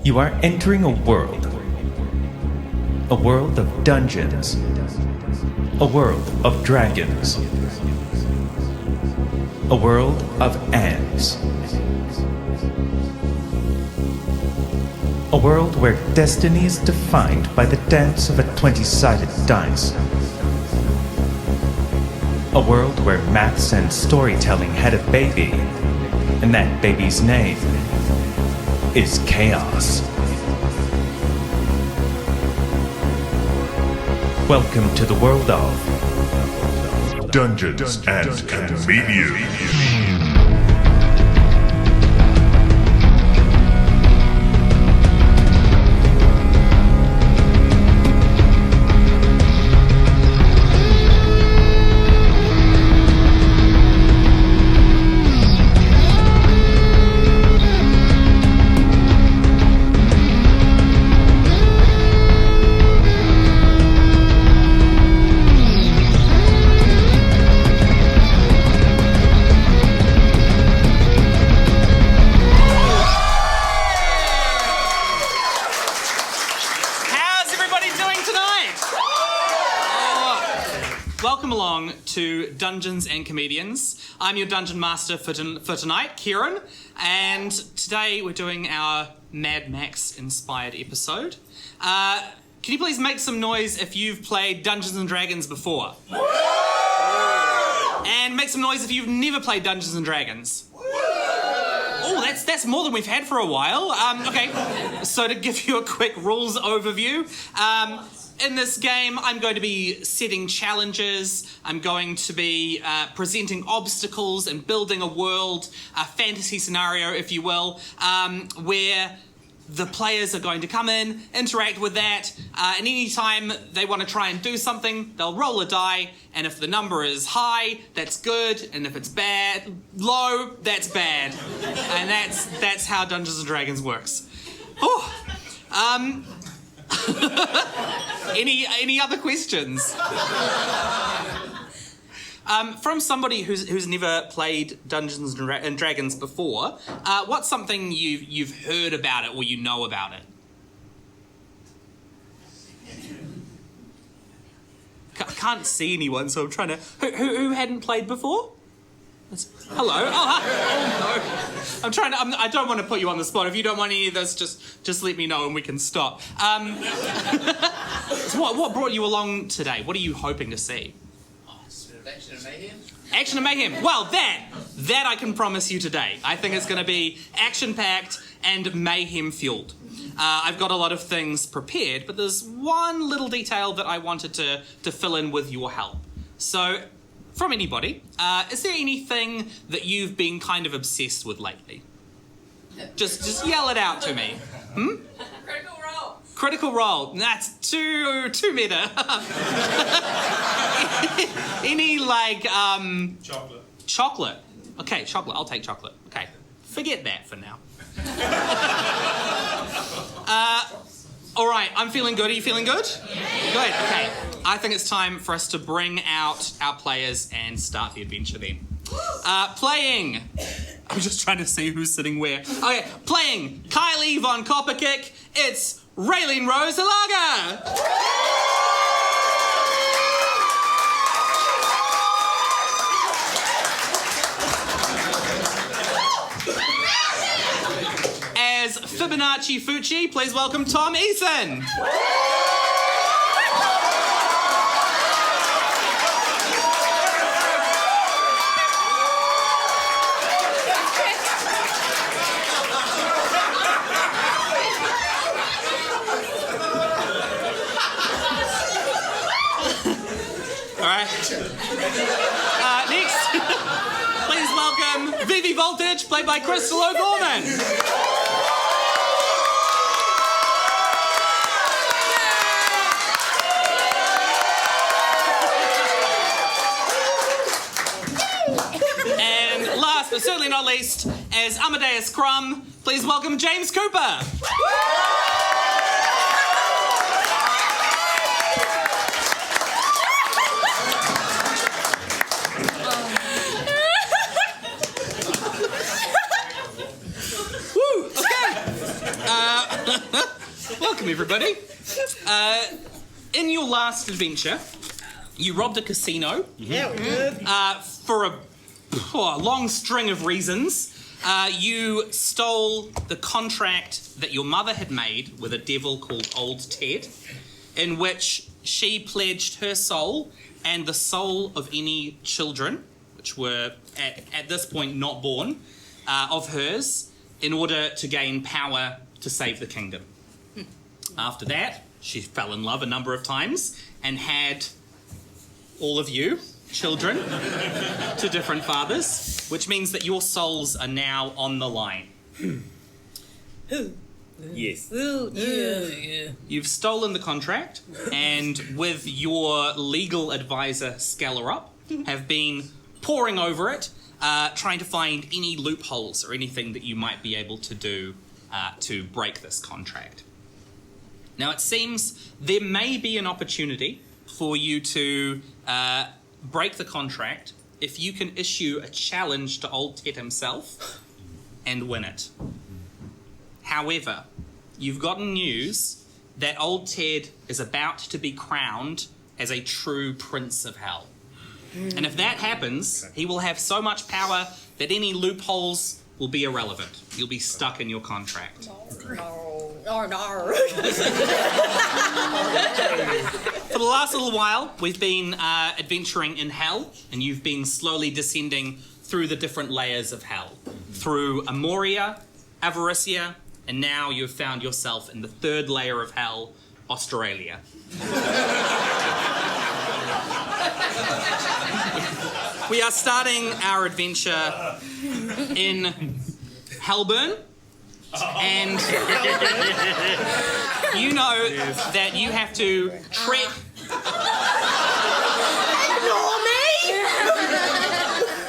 You are entering a world of dungeons, a world of dragons, a world of ants, a world where destiny is defined by the dance of a 20-sided dice, a world where maths and storytelling had a baby, and that baby's name is Chaos. Welcome to the world of Dungeons and Comedians. To Dungeons and Comedians. I'm your Dungeon Master for tonight, Ciaran, and today we're doing our Mad Max inspired episode. Can you please make some noise if you've played Dungeons and Dragons before? And make some noise if you've never played Dungeons and Dragons. Oh, that's more than we've had for a while. Okay, so to give you a quick rules overview, in this game, I'm going to be setting challenges. I'm going to be presenting obstacles and building a world, a fantasy scenario, if you will, where the players are going to come in, interact with that, and any time they want to try and do something, they'll roll a die, and if the number is high, that's good, and if it's low, that's bad. And that's how Dungeons & Dragons works. Oh, Any other questions? From somebody who's never played Dungeons and Dragons before, what's something you've heard about it or you know about it? I can't see anyone, so I'm trying to. Who hadn't played before? Hello. Oh, hi. Oh no. I don't want to put you on the spot. If you don't want any of this, just let me know and we can stop. So what brought you along today? What are you hoping to see? Sort of action and mayhem. Action and mayhem. Well, that I can promise you today. I think it's going to be action-packed and mayhem-fueled. I've got a lot of things prepared, but there's one little detail that I wanted to fill in with your help. So, from anybody, is there anything that you've been kind of obsessed with lately? Just yell it out to me. Critical Role. Critical Role. That's too meta. Any Chocolate. Chocolate. Okay, chocolate. I'll take chocolate. Okay. Forget that for now. All right, I'm feeling good. Are you feeling good? Yeah. Good, okay. I think it's time for us to bring out our players and start the adventure then. Playing. I'm just trying to see who's sitting where. Okay, playing Kylie von Copperkick, it's Reylene Rose Hilaga. As Fibonacci Fucci, please welcome Tom Eason. All right. Next, please welcome Vivi Voltage, played by Krystal O'Gorman. Last but certainly not least, as Amadeus Crumb, please welcome James Kupa. Woo, okay. Welcome, everybody. In your last adventure, you robbed a casino. Yeah, we did. For a long string of reasons. You stole the contract that your mother had made with a devil called Old Ted, in which she pledged her soul and the soul of any children, which were at this point not born, of hers, in order to gain power to save the kingdom. After that, she fell in love a number of times and had all of you, children, to different fathers, which means that your souls are now on the line. Yes. You've stolen the contract, and with your legal advisor, Scalerup, have been poring over it, trying to find any loopholes or anything that you might be able to do to break this contract. Now, it seems there may be an opportunity for you to break the contract if you can issue a challenge to Old Ted himself and win it. However, you've gotten news that Old Ted is about to be crowned as a true Prince of Hell. And if that happens, he will have so much power that any loopholes will be irrelevant. You'll be stuck in your contract. For the last little while, we've been adventuring in Hell, and you've been slowly descending through the different layers of Hell. Through Amoria, Avaricia, and now you've found yourself in the third layer of Hell, Australia. We are starting our adventure in Hellburn, and you know that you have to trek.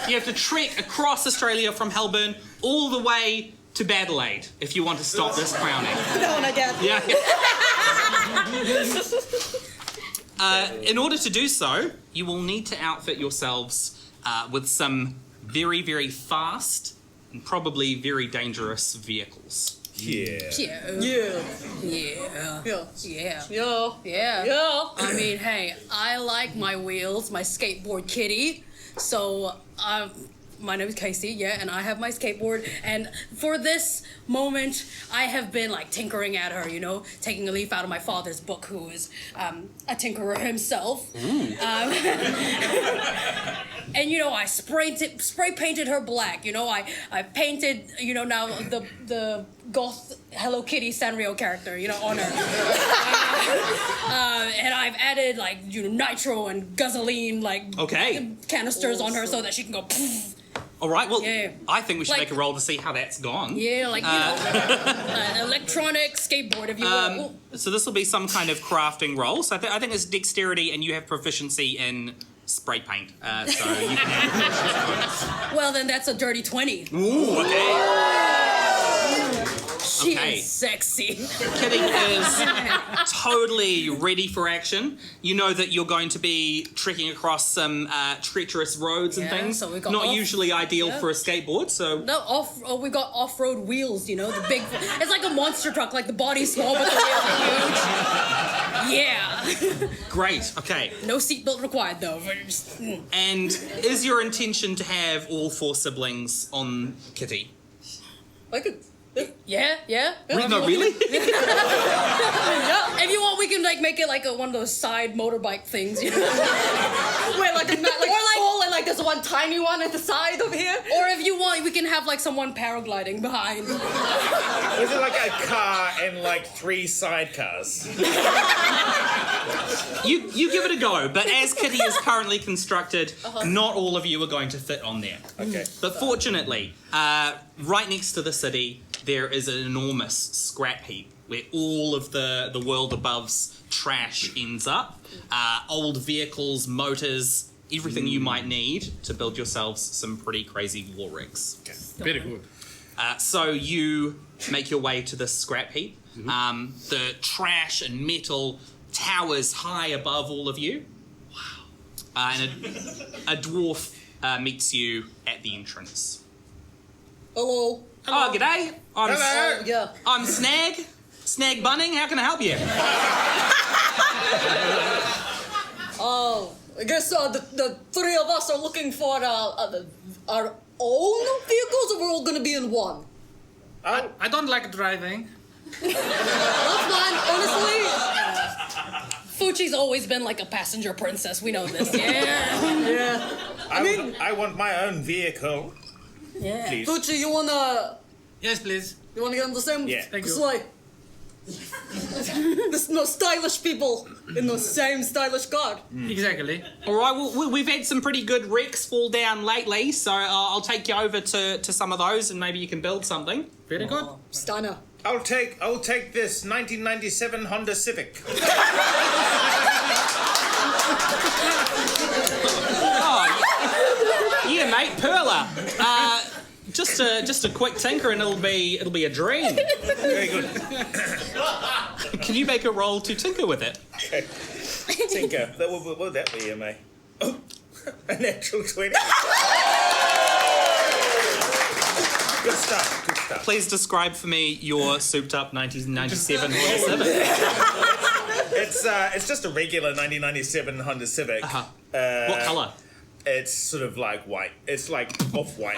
You have to trek across Australia from Hellburn all the way to Adelaide if you want to stop this crowning. Yeah. In order to do so, you will need to outfit yourselves with some very, very fast and probably very dangerous vehicles. Yeah. I mean, hey, I like my wheels, my skateboard kitty. So, my name is Casey, and I have my skateboard. And for this moment, I have been like tinkering at her, taking a leaf out of my father's book, who is a tinkerer himself. And I spray painted her black. I painted now the goth Hello Kitty Sanrio character on her. And I've added nitro and gasoline canisters on her so that she can go. All right, well, I think we should make a roll to see how that's gone. Yeah, an electronic skateboard, if you will. So this will be some kind of crafting roll. So I think it's dexterity, and you have proficiency in spray paint. So you can have Well, then that's a dirty 20. Ooh, okay. She is sexy. Kitty is totally ready for action. You know that you're going to be trekking across some treacherous roads and things. So we got not usually ideal for a skateboard. So no, we got off-road wheels. The big. It's like a monster truck. Like the body's small, but the wheels are huge. Yeah. Great. Okay. No seatbelt required, though. And is your intention to have all 4 siblings on Kitty? Yeah. No, really? If you want, we can make it like one of those side motorbike things. Wait, and there's one tiny one at the side over here. Or if you want, we can have someone paragliding behind. Was it like a car and 3 sidecars? You give it a go, but as Kitty is currently constructed, not all of you are going to fit on there. Okay. But fortunately, right next to the city, there is an enormous scrap heap where all of the world above's trash ends up. Old vehicles, motors, everything you might need to build yourselves some pretty crazy war rigs. Okay. Very good. So you make your way to this scrap heap. The trash and metal towers high above all of you. Wow. And a dwarf meets you at the entrance. Hello. Oh, g'day. Hello. Yeah. I'm Snag. Snag Bunning, how can I help you? Oh, I guess the three of us are looking for our own vehicles, or we're all gonna be in one. I don't like driving. That's fine, honestly. Fuchi's always been like a passenger princess. We know this. Yeah. Yeah. I want my own vehicle. Yeah. Please. Fuchi, you wanna Yes, please. get on the same Yeah. Thank you. sleigh? There's no stylish people in the same stylish car. Exactly. All right, well, we've had some pretty good wrecks fall down lately, so I'll take you over to some of those and maybe you can build something. Very good. Stunner. I'll take this 1997 Honda Civic. Yeah, mate, Perla. Just a quick tinker and it'll be a dream. Very good. Can you make a roll to tinker with it? Okay. Tinker. What would that be, mate? Oh, a natural 20. Good stuff. Good stuff. Please describe for me your souped up 1997 Honda Civic. It's just a regular 1997 Honda Civic. What colour? It's sort of like white. It's like off-white.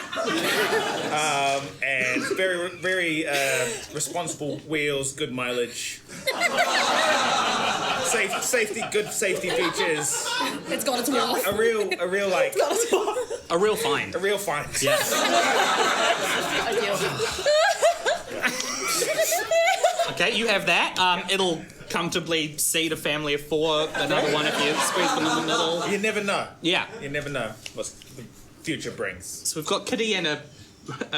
And very, very responsible wheels, good mileage. Safety, good safety features. It's got its worth. A real like, A real find. a real find. Yeah. Okay, you have that. It'll comfortably seat a family of 4, another one if you squeeze them in the middle. You never know. Yeah. You never know what the future brings. So we've got Kitty and a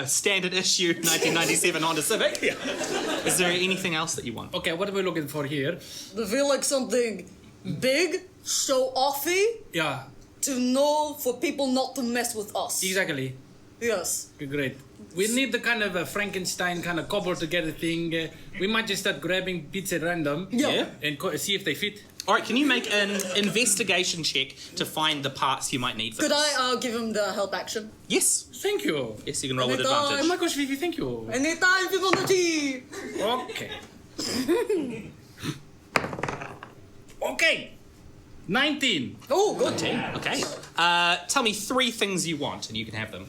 standard issue 1997 Honda Civic. Yeah. Is there anything else that you want? Okay, what are we looking for here? I feel like something big, show offy, Yeah, to know for people not to mess with us. exactly. Yes. Okay, great. We need the kind of a Frankenstein kind of cobble together thing. We might just start grabbing bits at random. Yeah. And see if they fit. All right, can you make an investigation check to find the parts you might need for Could this? I give him the help action? Yes. Thank you. Yes, you can roll with Anytime. Oh advantage. my gosh, Vivi, thank you. Anytime, people on the tea. Okay. Okay. 19. Oh, good. Okay. Tell me 3 things you want and you can have them.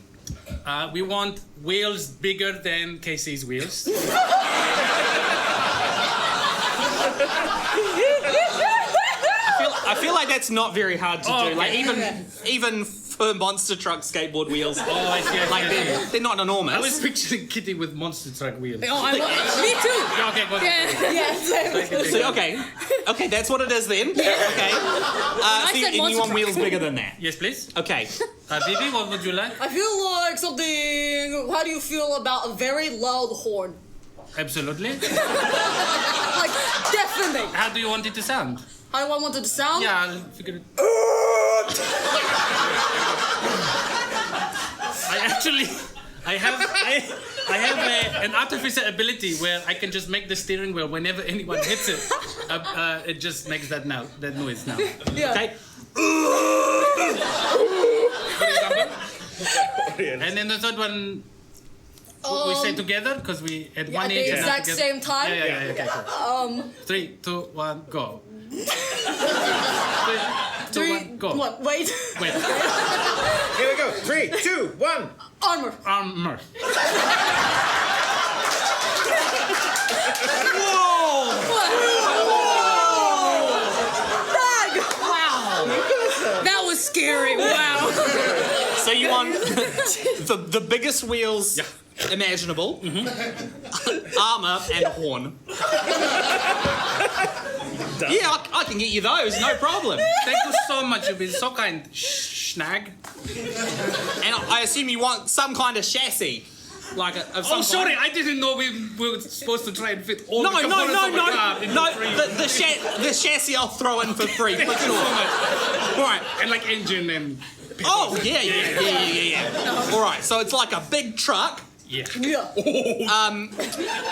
We want wheels bigger than Casey's wheels. I feel like that's not very hard to do. Okay. Like even for monster truck skateboard wheels, Oh, I see. like they're not enormous. I was picturing Kitty with monster truck wheels. Oh, me too. Yeah, okay, good. Yeah. So, okay, that's what it is then. Okay. said And you monster want truck. wheels bigger than that. Yes, please. Okay. Vivi, what would you like? I feel like something. How do you feel about a very loud horn? Absolutely. Like, deafening. How do you want it to sound? How do I want it to sound? Yeah, I'll figure it. I have an artificial ability where I can just make the steering wheel whenever anyone hits it. It just makes that noise now. Yeah. Okay. And then the third one we say together because we at one At the age. exact together. same time? Yeah. Okay, cool. 3, 2, 1, go. 3, 2, 1, go. What? Wait. Wait. Here we go. 3, 2, 1. Armor. Armor. That was scary. Wow. So you want the biggest wheels imaginable, armor, and a horn. Yeah, I can get you those, no problem. Thank you so much. You've been so kind. Snag. And I assume you want some kind of chassis, like of some Oh, sorry. kind. I didn't know we were supposed to try and fit all No, the components of a car into no. 3. The chassis I'll throw in for free. For Thank you so sure. much. All right. And like engine and. Oh yeah. All right. So it's like a big truck. Yeah. Yeah.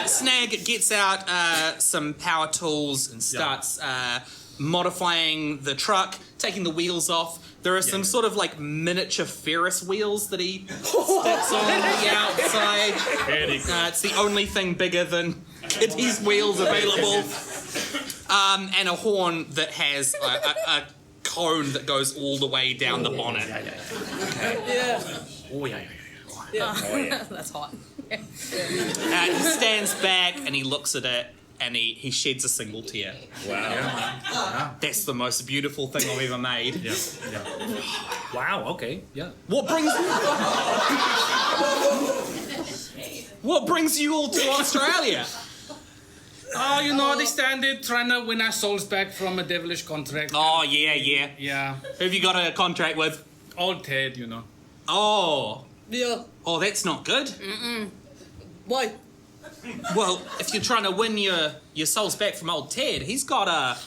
Snag gets out some power tools and starts modifying the truck, taking the wheels off. There are some sort of like miniature Ferris wheels that he sticks on the outside. Very cool. It's the only thing bigger than Kitty's wheels available, and a horn that has a cone that goes all the way down the bonnet. Yeah. Oh, yeah. That's hot. He stands back and he looks at it and he sheds a single tear. Wow. That's the most beautiful thing I've ever made. Yeah. Wow, okay, yeah. What brings you all to Australia? Oh, you know, the standard, trying to win our souls back from a devilish contract. Oh, yeah. Yeah. Who have you got a contract with? Old Ted, you know. Oh, that's not good. Why? Well, if you're trying to win your souls back from old Ted, he's got a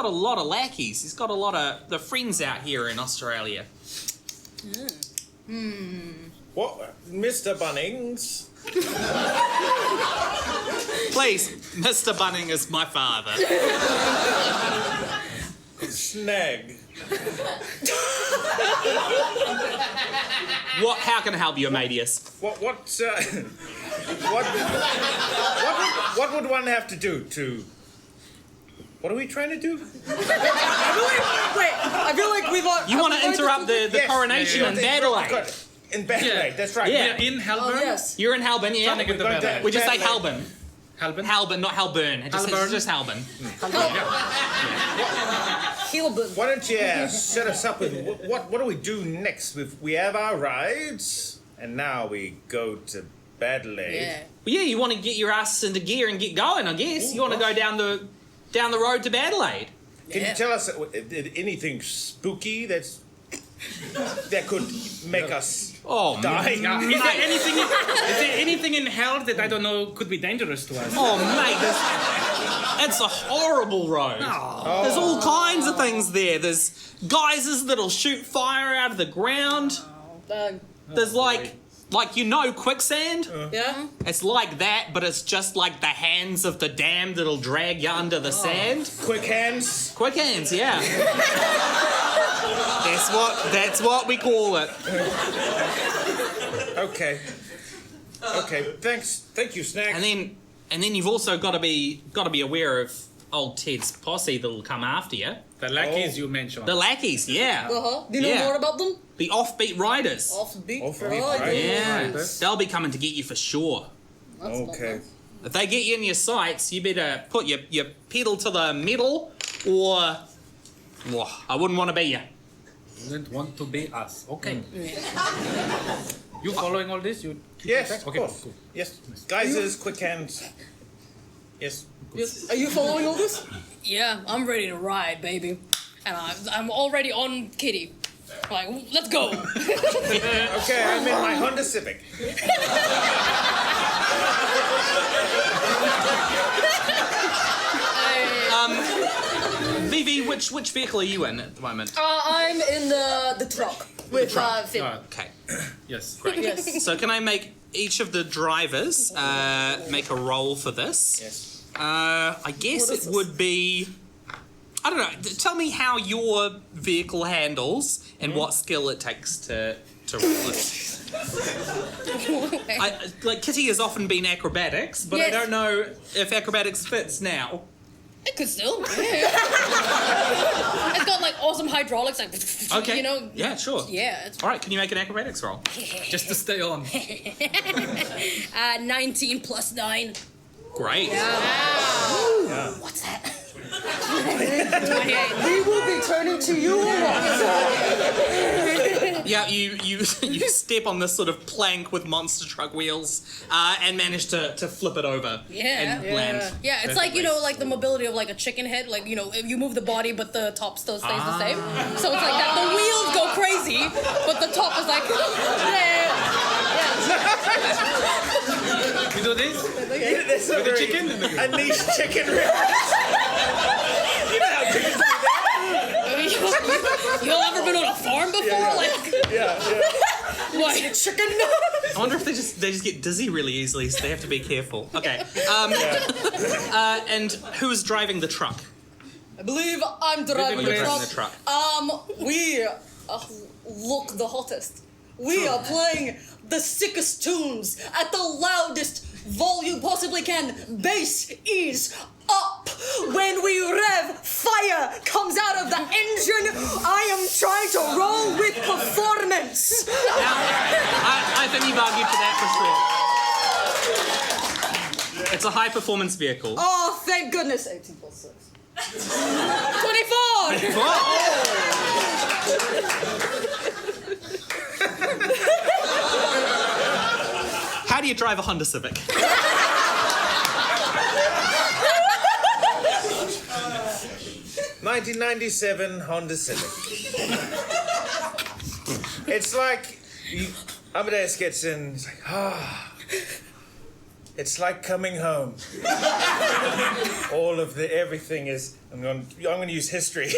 lot of lackeys. He's got a lot of the friends out here in Australia. What, Mr. Bunnings? Please, Mr. Bunning is my father. Snag. How can I help you, Amadeus? What would one have to do to... What are we trying to do? I feel like we've... You want to interrupt the coronation in Adelaide? In Adelaide, that's right. Yeah. We're in Halburn. Oh, yes. You're in Halburn, yeah? Trying to get the We're going better. We just say Adelaide. Halburn. Halburn? Halburn, not Halburn. It's Halburn. just Halburn. Hilburn. Why don't you set us up with what do we do next? We have our rides, and now we go to Adelaide. Yeah. Well, yeah, you want to get your ass into gear and get going, I guess. You want to go down the road to Adelaide. Can you tell us anything spooky that could make us die? Yeah. Is there anything in hell that I don't know could be dangerous to us? Oh, mate, it's a horrible road. There's all kinds of things there. There's geysers that'll shoot fire out of the ground. There's quicksand. Yeah? It's like that, but it's just like the hands of the damned that'll drag you under the sand. Quick hands. Quick hands, yeah. That's what we call it. Okay. Thank you, Snack. And then you've also got to be aware of old Ted's posse that'll come after you. The lackeys you mentioned. The lackeys, yeah. Uh-huh. Do you know Yeah. more about them? The offbeat riders. Offbeat. Offbeat Right. riders. Yeah. They'll be coming to get you for sure. Okay. If they get you in your sights, you better put your pedal to the metal, or I wouldn't want to be you. Wouldn't want to be us. Okay. You following all this? Yes, Okay, of course. cool. Yes. Geysers, quick hands. Yes. Yes. Are you following all this? Yeah, I'm ready to ride, baby. And I'm already on Kitty. Like, let's go. Okay, I'm in my Honda Civic. Vivi, which vehicle are you in at the moment? I'm in the truck with Phil. Okay. Yes. Great. Yes. So can I make each of the drivers make a roll for this? Yes. I guess What is it would be... I don't know. Tell me how your vehicle handles and what skill it takes to roll it. Like Kitty has often been acrobatics, but I Yes. don't know if acrobatics fits now. It could still. Yeah. It's got like awesome hydraulics, like Okay. you know. Yeah, sure. Yeah. It's All right. Can you make an acrobatics roll? Just to stay on. 19 plus 9. Great. What's that? 28. We will be turning to you. Yeah, you step on this sort of plank with monster truck wheels and manage to flip it over Yeah. and land. Yeah, it's like, you know, like the mobility of like a chicken head. Like, you know, if you move the body, but the top still stays the same. So it's like that. The wheels go crazy, but the top is like, You do this? That's a very chicken? a niche chicken reference. You know how chickens do that? you all ever been on a farm before? Like, Yeah. what? Chicken? I wonder if they just get dizzy really easily, so they have to be careful. Okay. And who's driving the truck? I believe I'm driving You're the driving truck. the truck. We look the hottest. We are playing the sickest tunes at the loudest volume possibly can. Bass is up. When we rev, fire comes out of the engine. I am trying to roll with performance. I think you've argued for that for sure. It's a high performance vehicle. Oh, thank goodness. 18 plus 6. 24! How do you drive a Honda Civic? ...1997 Honda Civic. It's like... Amadeus gets in, it's like, it's like coming home. All of the everything is... I'm going to use history.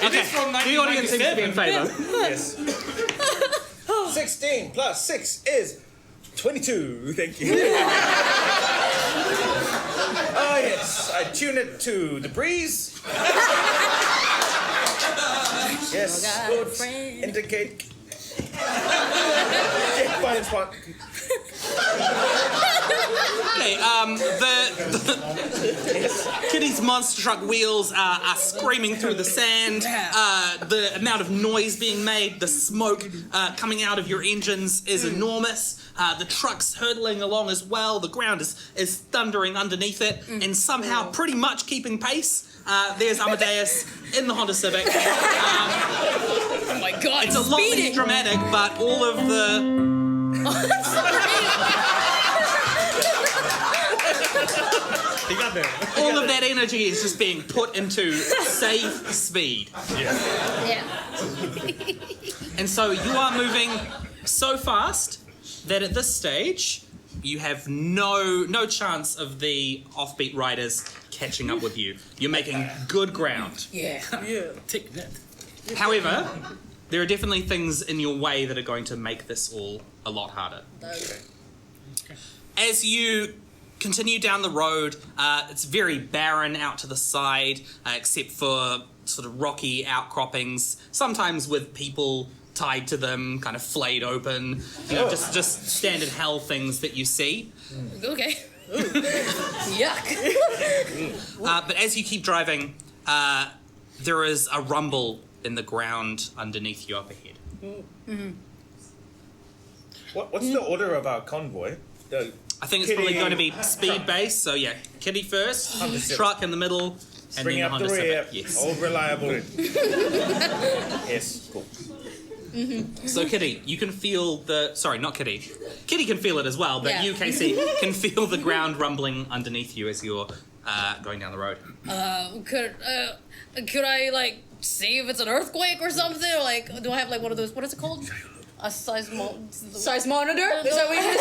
Okay, the audience seems to be in favour. Yes. 16 plus 6 is 22. Thank you. Oh, yes. I tune it to the breeze. Yes. Good. Indicate. Find spot. Okay, Kitty's monster truck wheels are screaming through the sand. The amount of noise being made, the smoke coming out of your engines is enormous. The truck's hurtling along as well. The ground is thundering underneath it, and somehow pretty much keeping pace. There's Amadeus in the Honda Civic. Oh my god, it's a lot less dramatic, but all of the... He got there. all of that energy is just being put into safe speed. Yeah. And so you are moving so fast that at this stage you have no chance of the offbeat riders catching up with you. You're making good ground. Yeah. Take that. However, there are definitely things in your way that are going to make this all a lot harder. As you continue down the road, it's very barren out to the side, except for sort of rocky outcroppings, sometimes with people tied to them, kind of flayed open, just standard hell things that you see. Okay. Yuck. But as you keep driving, there is a rumble in the ground underneath you up ahead. What's the order of our convoy? I think it's probably going to be speed based, so yeah, Kitty first, truck in the middle, and Bring then the up Honda the rear. Civic. Yes. All reliable. Yes, cool. So Kitty, you can feel the... Sorry, not Kitty. Kitty can feel it as well, but Yeah. you, Casey, can feel the ground rumbling underneath you as you're going down the road. Could I like see if it's an earthquake or something? Or, like, do I have like one of those? What is it called? A seismometer? Size monitor? Is that what you're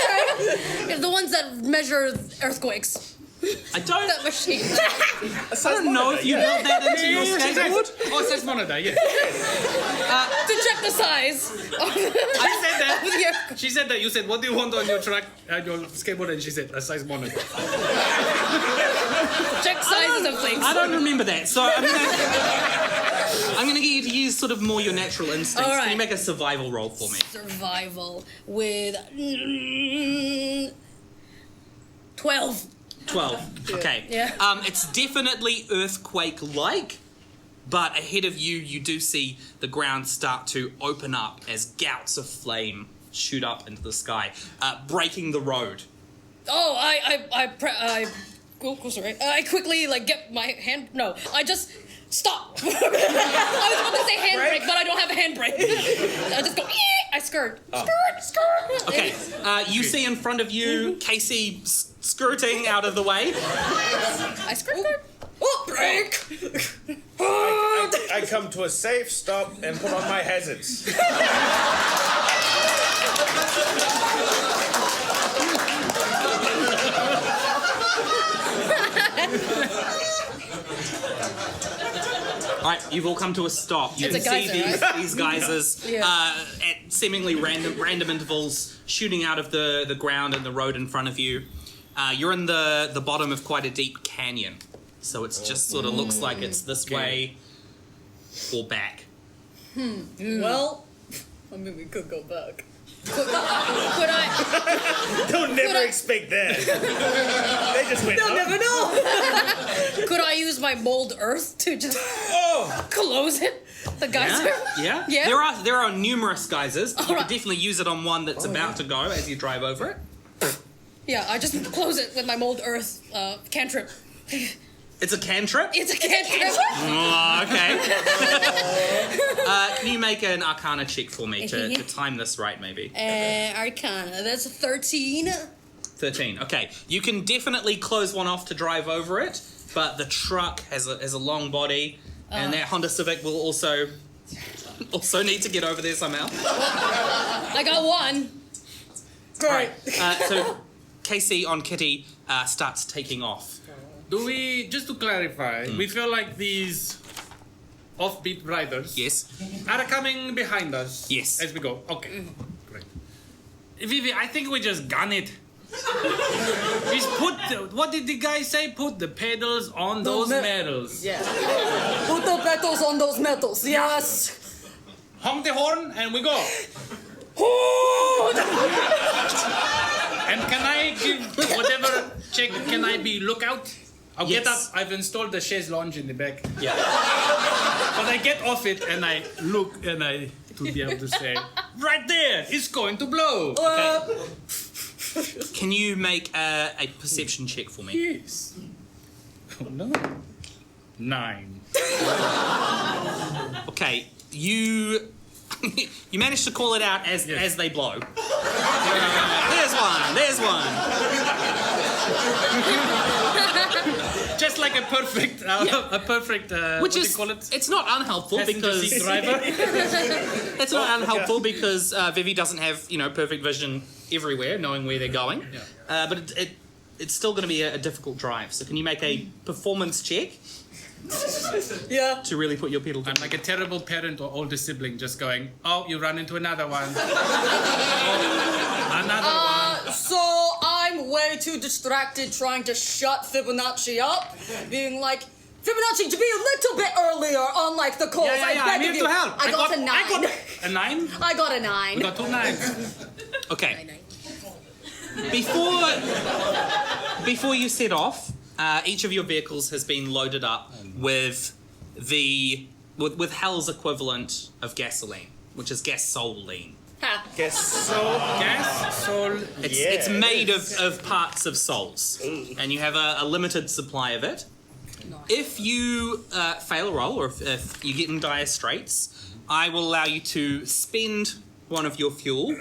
saying? The ones that measure earthquakes. I don't... That machine. I don't know if you built that into your skateboard. Oh, it says monitor, yeah. To check the size. I said that. Yeah. She said that. You said, what do you want on your truck, your skateboard? And she said, a size monitor. Check sizes of things. I don't remember that, so I'm gonna get you to use sort of more your natural instincts. All right. Can you make a survival roll for me? Survival with 12. 12. Okay. Yeah. It's definitely earthquake-like, but ahead of you, you do see the ground start to open up as gouts of flame shoot up into the sky, breaking the road. Oh, I quickly like get my hand. No, I just stop. I was about to say handbrake, but I don't have a handbrake. I just go. I skirt. Skirt. Okay. You see in front of you Casey skirting out of the way. I skirt. Oh, brake. I come to a safe stop and put on my hazards. All right, you've all come to a stop. You It's can a see geyser, right? these geysers at seemingly random intervals shooting out of the ground and the road in front of you. You're in the bottom of quite a deep canyon, so it's just sort of looks like it's this way. or back. Well, I mean, we could go back. Could I? Don't never I- expect that. They just went They'll up. never know. Could I use my mold earth to just close it? The geyser? Yeah. Yeah. There are numerous geysers. You Alright. could definitely use it on one that's about to go as you drive over it. Yeah, I just close it with my mold earth cantrip. It's a cantrip. It's a cantrip. Oh, okay. Can you make an Arcana check for me to time this right, maybe? Arcana. That's 13. 13. Okay. You can definitely close one off to drive over it, but the truck has a long body, and that Honda Civic will also need to get over there somehow. I got one. Right. So Casey on Kitty starts taking off. Do we, just to clarify, we feel like these offbeat riders Yes. are coming behind us Yes. as we go. Okay, great. Vivi, I think we just gun it. Just what did the guy say? Put the pedals on those metals. Yeah. Put the petals on those metals. Yes. Honk the horn and we go. And can I give whatever check? Can I be lookout? I'll get Yes. up. I've installed the chaise lounge in the back. Yeah. But I get off it and I look and I to be able to say, right there, it's going to blow. Can you make a perception check for me? Yes. Oh no. 9. Okay. You managed to call it out as they blow. There's one. There's one. Just like a perfect, Which what do is you call it? it's not unhelpful Passenger seat because driver. it's not unhelpful because Vivi doesn't have perfect vision everywhere, knowing where they're going. But it's still going to be a difficult drive. So can you make a performance check Yeah. to really put your pedal I'm down? like a terrible parent or older sibling, just going, oh, you run into another one. Oh, another one. So I'm way too distracted trying to shut Fibonacci up, being like, Fibonacci, to be a little bit earlier on like the calls. Yeah, I beg I'm of here you. to help. I got a 9. I got a 9. I got a 9. We got 2 9s. Okay. Before you set off, each of your vehicles has been loaded up with with Hell's equivalent of gasoline, which is gasoline. Guess so. Gas, soul. It's made of parts of souls, and you have a limited supply of it. If you fail a roll, or if you get in dire straits, I will allow you to spend one of your fuel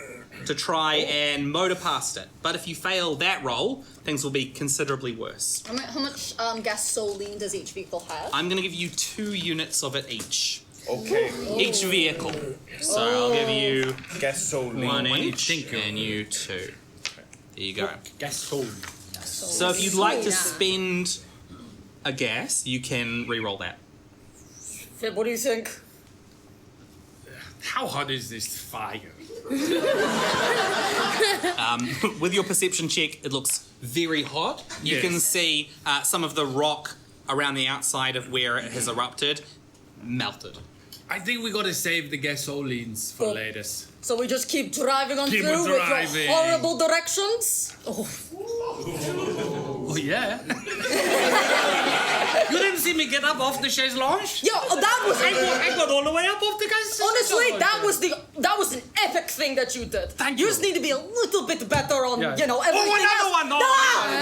to try and motor past it. But if you fail that roll, things will be considerably worse. How much gasoline does each vehicle have? I'm going to give you 2 units of it each. Okay. Each vehicle. So I'll give you Gasoline. 1 What do you each, think of? and you 2. There you go. Gas, soul. So if you'd like to spend a gas, you can re-roll that. Fib, what do you think? How hot is this fire? With your perception check, it looks very hot. You Yes. can see some of the rock around the outside of where it has erupted melted. I think we gotta save the gasolines for later. So we just keep driving on Keep through with driving. your horrible directions? Oh, Oh yeah. You didn't see me get up off the chaise lounge? yeah, that was I got all the way up off the gas. honestly, that was an epic thing that you did. Thank You you. just need to be a little bit better on, Yeah. everything another else. one, no. Ah!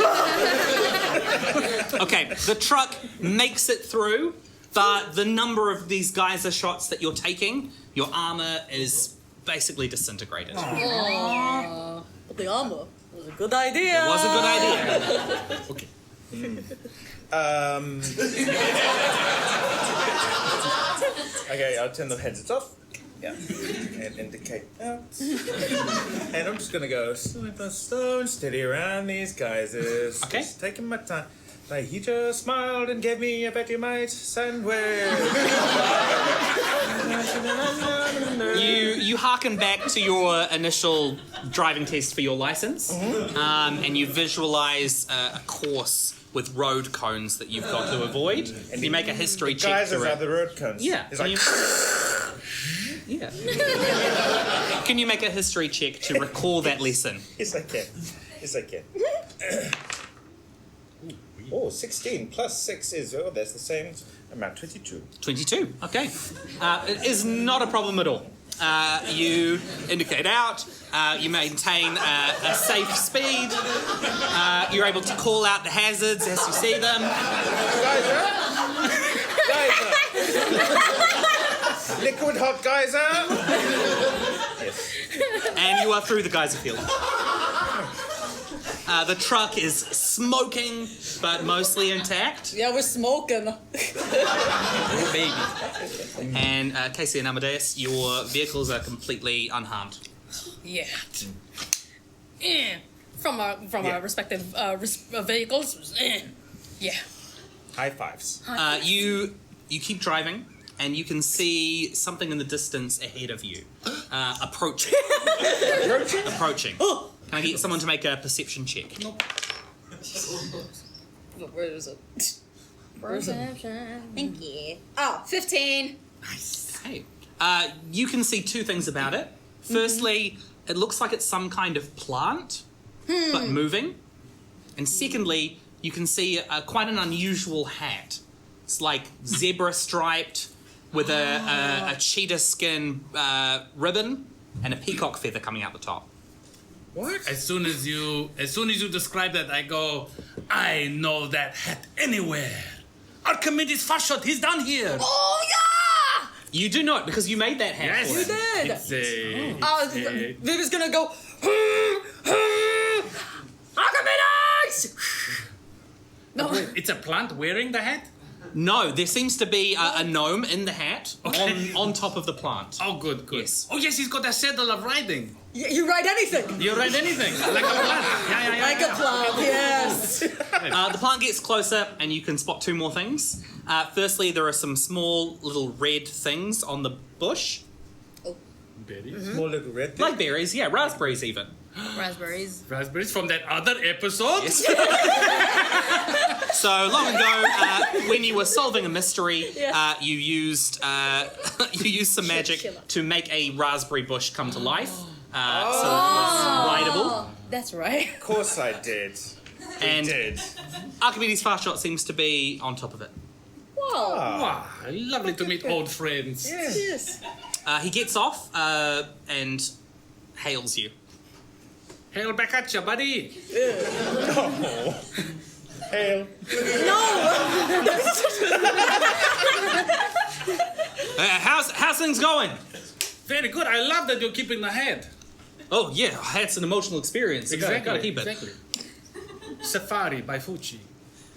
Okay, the truck makes it through, but the number of these geyser shots that you're taking, your armor is basically disintegrated. But the armor was a good idea. It was a good idea. Okay. Okay, I'll turn the headsets off. Yeah. And indicate out. And I'm just gonna go slow and steady around these guys. Okay. Just taking my time. Like he just smiled and gave me a Vegemite sandwich. You harken back to your initial driving test for your license, and you visualize a course with road cones that you've got to avoid. And you make a history check. Geysers are the road cones. Yeah. It's like... Yeah. Can you make a history check to recall that lesson? Yes, I can. Yes, I can. Oh, 16 plus 6 is, that's the same amount, 22. 22, okay. It is not a problem at all. You indicate out, you maintain a safe speed, you're able to call out the hazards as you see them. Geyser! Liquid hot geyser! Yes. And you are through the geyser field. The truck is smoking, but mostly intact. Yeah, we're smoking. Oh, baby. And Casey and Amadeus, your vehicles are completely unharmed. Yeah. From our respective vehicles. Yeah. High fives. You keep driving, and you can see something in the distance ahead of you. Approaching. Approaching. Can I get someone to make a perception check? Where is it? Perception. Thank you. Oh, 15. Okay. You can see two things about it. Firstly, it looks like it's some kind of plant, but moving. And secondly, you can see quite an unusual hat. It's like zebra striped with a cheetah skin ribbon and a peacock feather coming out the top. What? As soon as you describe that, I go, I know that hat anywhere. Archimedes Fashot, he's down here. Oh, yeah! You do know it because you made that hat. Yes, for him. did. Vivi's gonna go, Archimedes! No. Wait, it's a plant wearing the hat? No, there seems to be a gnome in the hat on top of the plant. Oh, good. Yes. Oh, yes, he's got a saddle of riding. You ride anything. You ride anything, like a plant. Yeah. Like a plant, yes. The plant gets closer, and you can spot two more things. Firstly, there are some small little red things on the bush. Berries. Small little red thing. Like berries, yeah, raspberries even. Raspberries. Raspberries from that other episode? Yes. So long ago, when you were solving a mystery, you used some magic to make a raspberry bush come to life. So it was rideable. That's right. Of course I did. And Did. Archimedes Farshot seems to be on top of it. Whoa. Wow, lovely to meet old friends. Yes. He gets off and hails you. Hail back at you, buddy. Oh. Hail. How's things going? Very good. I love that you're keeping the head. Oh yeah, it's an emotional experience. You gotta keep it. Exactly. Safari by Fucci.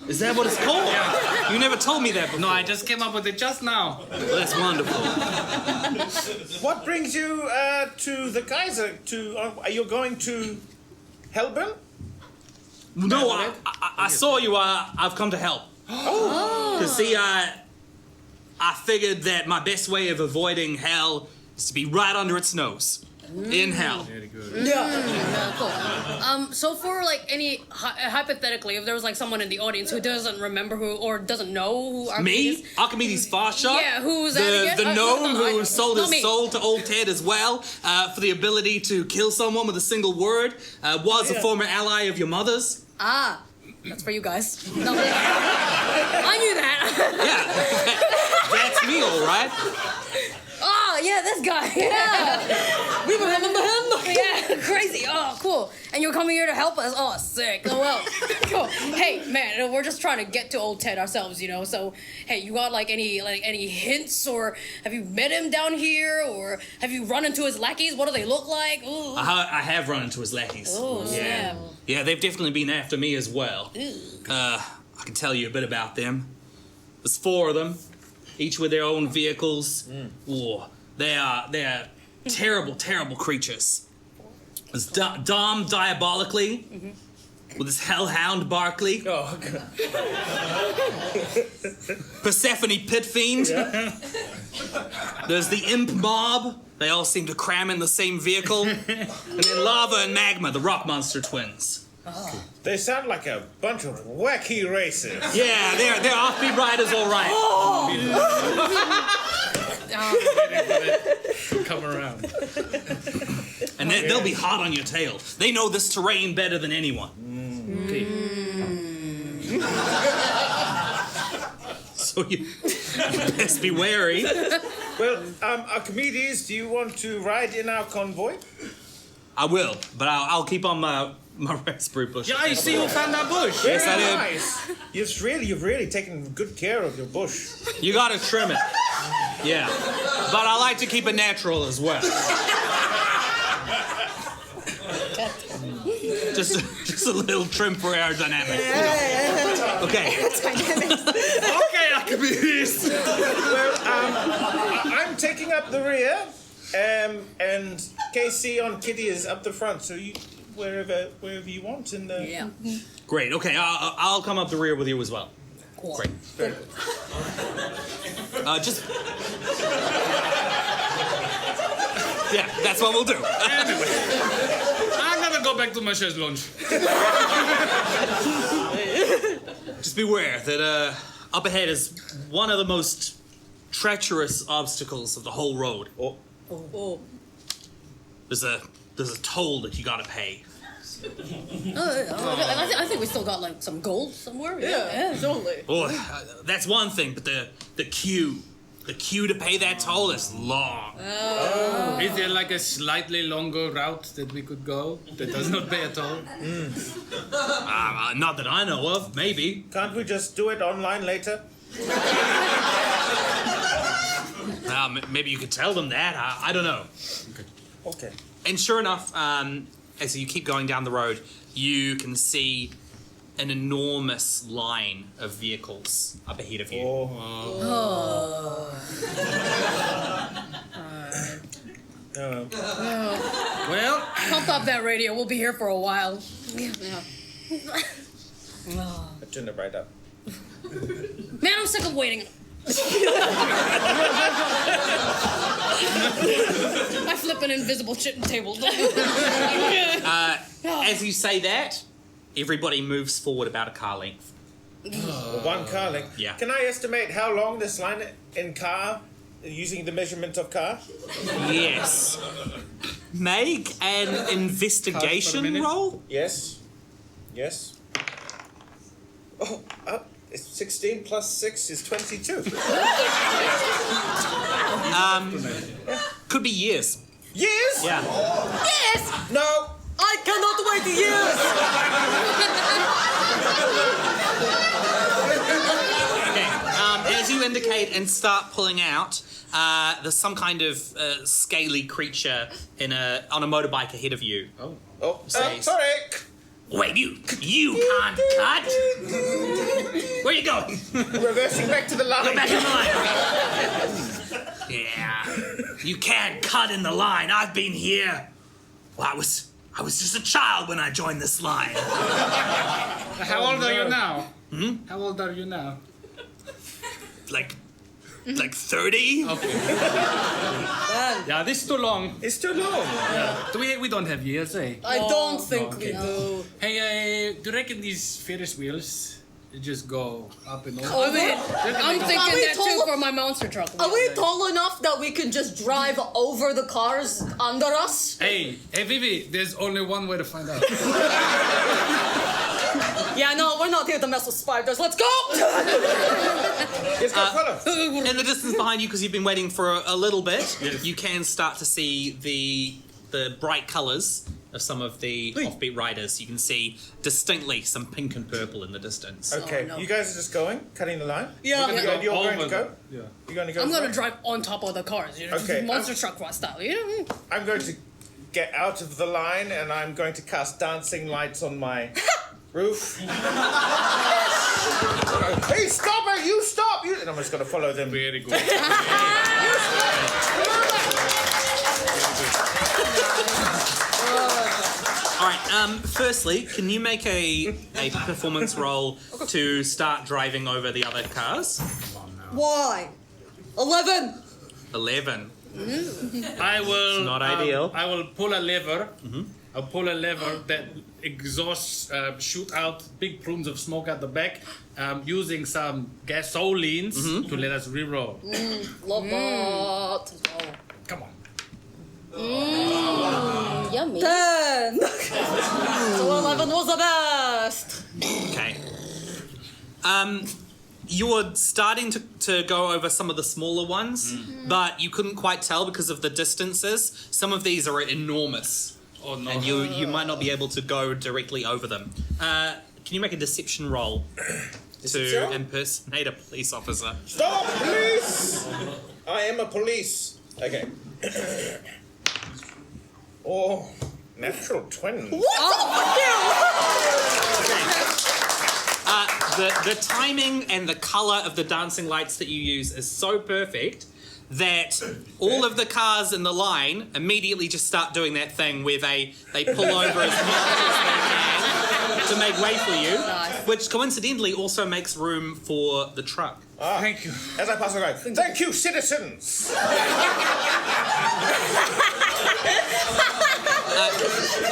Is that what it's called? You never told me that before. No, I just came up with it just now. Well, that's wonderful. What brings you to the geyser? Are you going to Hellburn? No, I saw you. I've come to help. Oh. Because see, I figured that my best way of avoiding hell is to be right under its nose. In hell. Very good. Yeah, cool. So for like any hypothetically, if there was like someone in the audience who doesn't remember who or doesn't know who Archimedes Me? Archimedes Farshot? Yeah, who's that again? The gnome no, who sold not his me. soul to old Ted as well for the ability to kill someone with a single word, was a former ally of your mother's. Ah, that's for you guys. No, I knew that. Yeah, that's me, all right. Oh, yeah, this guy. Yeah. We remember him. Yeah, crazy. Oh, cool. And you're coming here to help us. Oh, sick. Oh, well. Cool. Hey, man, we're just trying to get to old Ted ourselves, you know. So, hey, you got any hints, or have you met him down here, or have you run into his lackeys? What do they look like? Ooh. I have run into his lackeys. Oh, snap. Yeah, they've definitely been after me as well. I can tell you a bit about them. There's 4 of them, each with their own vehicles. Oh, they are terrible, terrible creatures. There's Dom diabolically, with his hellhound Barkley. Oh, God. Persephone Pit Fiend. There's the Imp Mob. They all seem to cram in the same vehicle. And then Lava and Magma, the rock monster twins. They sound like a bunch of wacky racers. Yeah, they're offbeat riders, all right. Come around. And they'll be hot on your tail. They know this terrain better than anyone. Okay. So you best be wary. Well, Archimedes, do you want to ride in our convoy? I will, but I'll keep on my raspberry bush. Yeah, I see you found that bush. Yes, I did. Nice. You've really taken good care of your bush. You gotta trim it. Yeah. But I like to keep it natural as well. Just a little trim for aerodynamics. Okay. Okay, Archimedes. Well, I'm taking up the rear, and KC on Kitty is up the front. So you wherever you want in the. Yeah. Great. Okay, I'll come up the rear with you as well. Cool. Great. Just. Yeah, that's what we'll do. Anyway, I'm gonna go back to my chaise lounge. Just beware that up ahead is one of the most treacherous obstacles of the whole road. Oh. There's a toll that you gotta pay. I think we still got like some gold somewhere. Yeah, totally. Oh, that's one thing, but the queue to pay that toll is long. Is there like a slightly longer route that we could go that does not pay at all? Not that I know of. Maybe. Can't we just do it online later? Maybe you could tell them that. I don't know. Okay. And sure enough, as you keep going down the road, you can see an enormous line of vehicles up ahead of you. Well, Pump up that radio. We'll be here for a while. Yeah. I turned it right up. Man, I'm sick of waiting. I flip an invisible shit table. As you say that, everybody moves forward about a car length. One car length. Yeah. Can I estimate how long this line in car, using the measurement of car? Yes. Make an investigation roll. Yes. Oh, it's 16 plus 6 is 22. Could be years. Years? Yeah. Yes! No. I cannot wait years! Okay. As you indicate and start pulling out, there's some kind of scaly creature on a motorbike ahead of you. Oh, Say- sorry. Wait, you can't cut. Where you going? Reversing back to the line. Go back in the line. Yeah. You can't cut in the line. I've been here. Well, I was just a child when I joined this line. how old are you now? How old are you now? Like 30? Okay. Yeah, this is too long. It's too long. We don't have years, eh? I don't think okay. we do. Hey, do you reckon these Ferris wheels just go up and over? I'm thinking Are we that too tall- for my monster truck. Are we tall enough that we can just drive over the cars under us? Hey, Vivi, there's only one way to find out. Yeah, no, we're not here to mess with spiders. Let's go! Let's go, follow. In the distance behind you, because you've been waiting for a little bit, you can start to see the bright colours of some of the offbeat riders. You can see distinctly some pink and purple in the distance. Okay, no. you guys are just going, cutting the line? Yeah. You're going to go? Yeah. You're going to go? I'm gonna first? drive on top of the cars, Okay, monster truck style. You know? I'm going to get out of the line and I'm going to cast dancing lights on my roof. Hey, stop it! You stop! And I'm just going to follow them. Very good. All right. Firstly, can you make a performance roll to start driving over the other cars? Why? 11! 11. I will. not ideal. I will pull a lever. I'll pull a lever that exhausts, shoot out big plumes of smoke at the back, using some gasolines to let us reroll. Love that. Come on. Yummy. 10. So 11 was the best. Okay. You were starting to go over some of the smaller ones, but you couldn't quite tell because of the distances. Some of these are enormous. Oh no. And you might not be able to go directly over them. Can you make a deception roll to impersonate a police officer? Stop, police! I am a police. Okay. Oh, natural 20. The timing and the color of the dancing lights that you use is so perfect that all of the cars in the line immediately just start doing that thing where they pull over as much as they can to make way for you, which coincidentally also makes room for the truck. Thank you. As I pass around, thank you, citizens.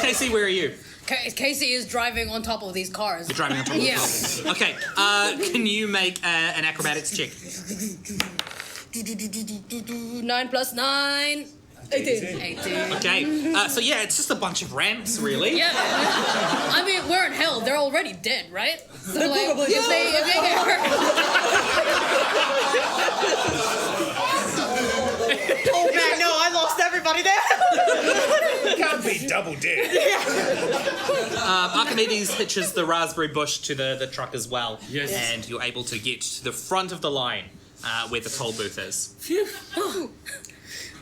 Casey, where are you? Casey is driving on top of these cars. You're driving on top of the Yeah. car. Okay, can you make an acrobatics check? 9 plus 9. 18. Okay, so yeah, it's just a bunch of ramps, really. Yeah. I mean, we're in hell. They're already dead, right? So, like, probably- if they get hurt. Oh man, no, I lost everybody there. Can't be double dead. Archimedes hitches the raspberry bush to the truck as well. Yes. And you're able to get to the front of the line where the toll booth is.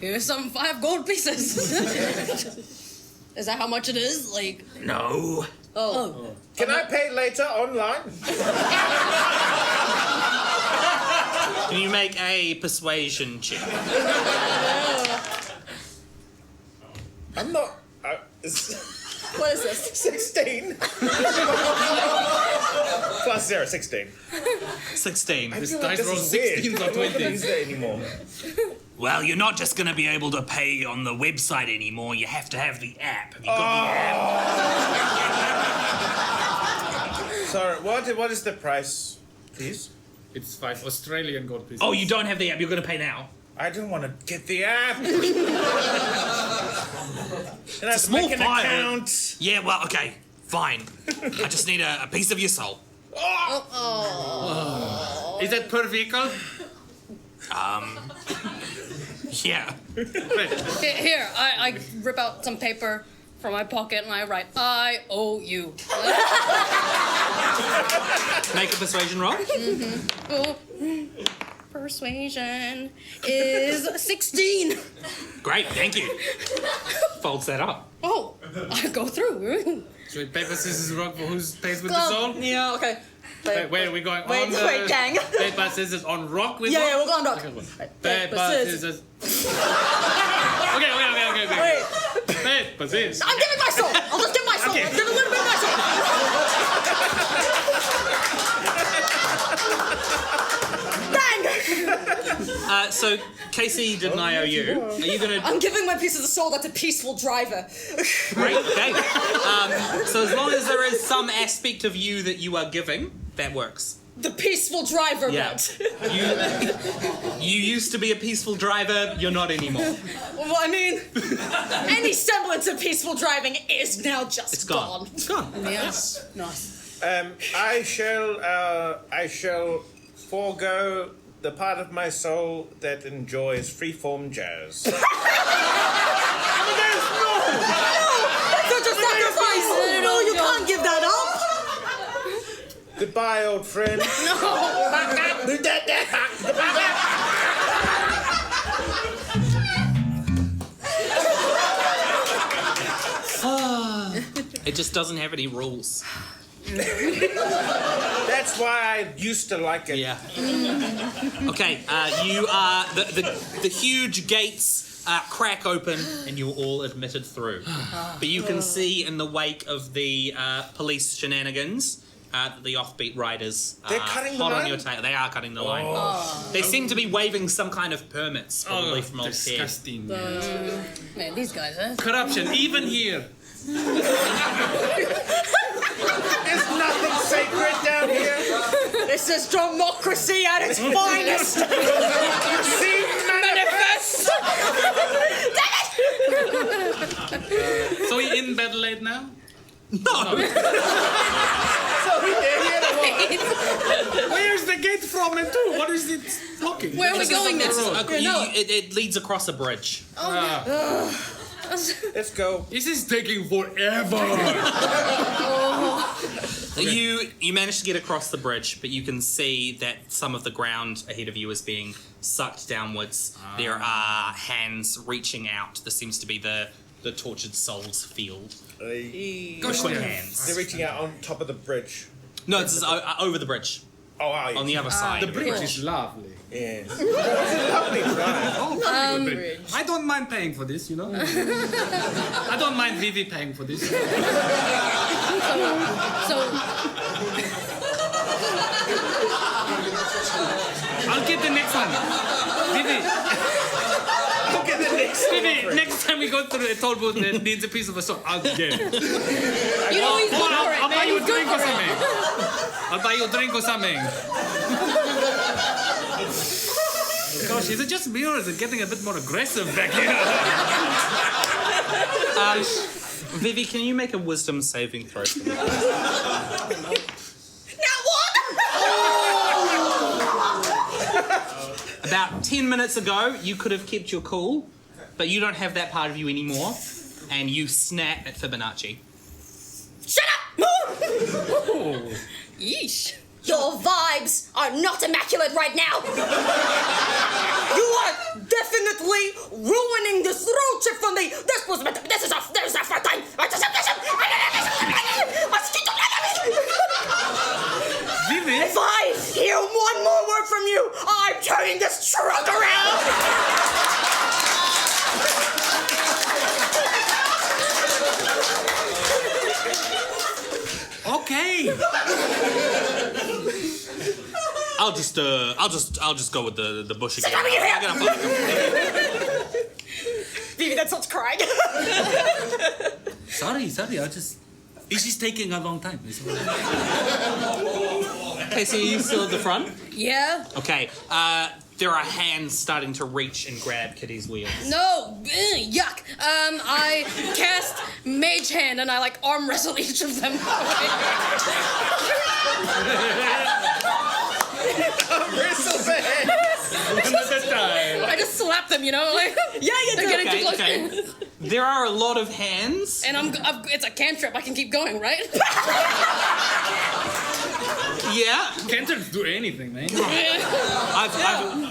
Here's some 5 gold pieces. Is that how much it is? Like, No. oh. Can I pay later online? Can you make a persuasion check? I'm not. What is this? 16. Plus 0, 16. 16. I This feel like dice this roll is weird. 16s or I'm not gonna 20s. use it anymore. Well, you're not just going to be able to pay on the website anymore. You have to have the app. Have you got Sorry, what is the price, please? It's 5 Australian gold pieces. the app? Oh, you don't have the app. You're going to pay now. I don't want to get the app. And I have to small make an file. account. Yeah, well, okay. Fine. I just need a piece of your soul. Is that per vehicle? Yeah. Great. Here, I rip out some paper from my pocket and I write, I owe you. Make a persuasion roll. Oh, persuasion is 16. Great, thank you. Folds that up. Oh, I go through. So paper, scissors, rock for who pays with the soul? Yeah, okay. Wait, are we going Wait, on the wait, gang. paper, scissors on rock with Yeah, rock? yeah, we're going rock. Okay, good. Paper, Paper, scissors. scissors. Okay. Wait, Paper, scissors. I'm giving my soul. I'll just give my soul. I'll give a little bit of my soul. Bang! So, Casey didn't IOU. Are you going to... I'm giving my piece of the soul that's a peaceful driver. Great, okay. So as long as there is some aspect of you that you are giving, that works. The peaceful driver Yeah. bit. You used to be a peaceful driver, you're not anymore. Well, I mean, any semblance of peaceful driving is now just It's gone. It's gone. Yes. Nice. I shall forego the part of my soul that enjoys freeform jazz. That's such a sacrifice! No, you can't give that up! Goodbye, old friend. It just doesn't have any rules. That's why I used to like it. Yeah. Okay, you are... The huge gates crack open and you're all admitted through. But you can see in the wake of the police shenanigans, that the offbeat riders They're cutting the hot on line? your tail. They are cutting the line. They seem to be waiving some kind of permits, probably from old Ted. Disgusting. Man, these guys, huh? Corruption, even here. There's nothing sacred down here. This is democracy at its finest. See, Manifest. So you in bed late now? No! Where's the gate from and to? What is it blocking? Where are we going next? It leads across a bridge. Let's go. This is taking forever. You manage to get across the bridge, but you can see that some of the ground ahead of you is being sucked downwards. There are hands reaching out. This seems to be the tortured souls field. Gosh, Quick yeah. hands. They're reaching out on top of the bridge. No, this is over the bridge. Oh, wow. On the other side. The bridge is lovely. Yes. It's a lovely drive. Oh, bridge. I don't mind paying for this, you know. I don't mind Vivi paying for this. So I'll get the next one. Vivi. Vivi, next time we go through a toll booth that needs a piece of a sword, I'll get it. you know he's good for it, I'll buy man. you a He's good drink or for it. something. I'll buy you a drink or something. Gosh, is it just me or is it getting a bit more aggressive back here? Vivi, can you make a wisdom saving throw for me? About 10 minutes ago, you could have kept your cool, but you don't have that part of you anymore, and you snap at Fibonacci. Shut up! Yeesh. Your vibes are not immaculate right now. You are definitely ruining this road trip for me. This is our first time. Vivi? If I hear one more word from you, I'm turning this truck around. Okay. I'll just go with the bush again. Come here. I'm gonna follow him. Vivi, that sounds crying. Sorry, it's just taking a long time. Okay, so you still at the front? Yeah. Okay, there are hands starting to reach and grab Kitty's wheels. No. Yuck. I cast Mage Hand and I arm wrestle each of them. Wrestle the head. Another time. I just slap them, yeah, you do. They're getting too close. Okay. There are a lot of hands. And it's a cantrip. I can keep going, right? Yeah. Cantrips do anything, man.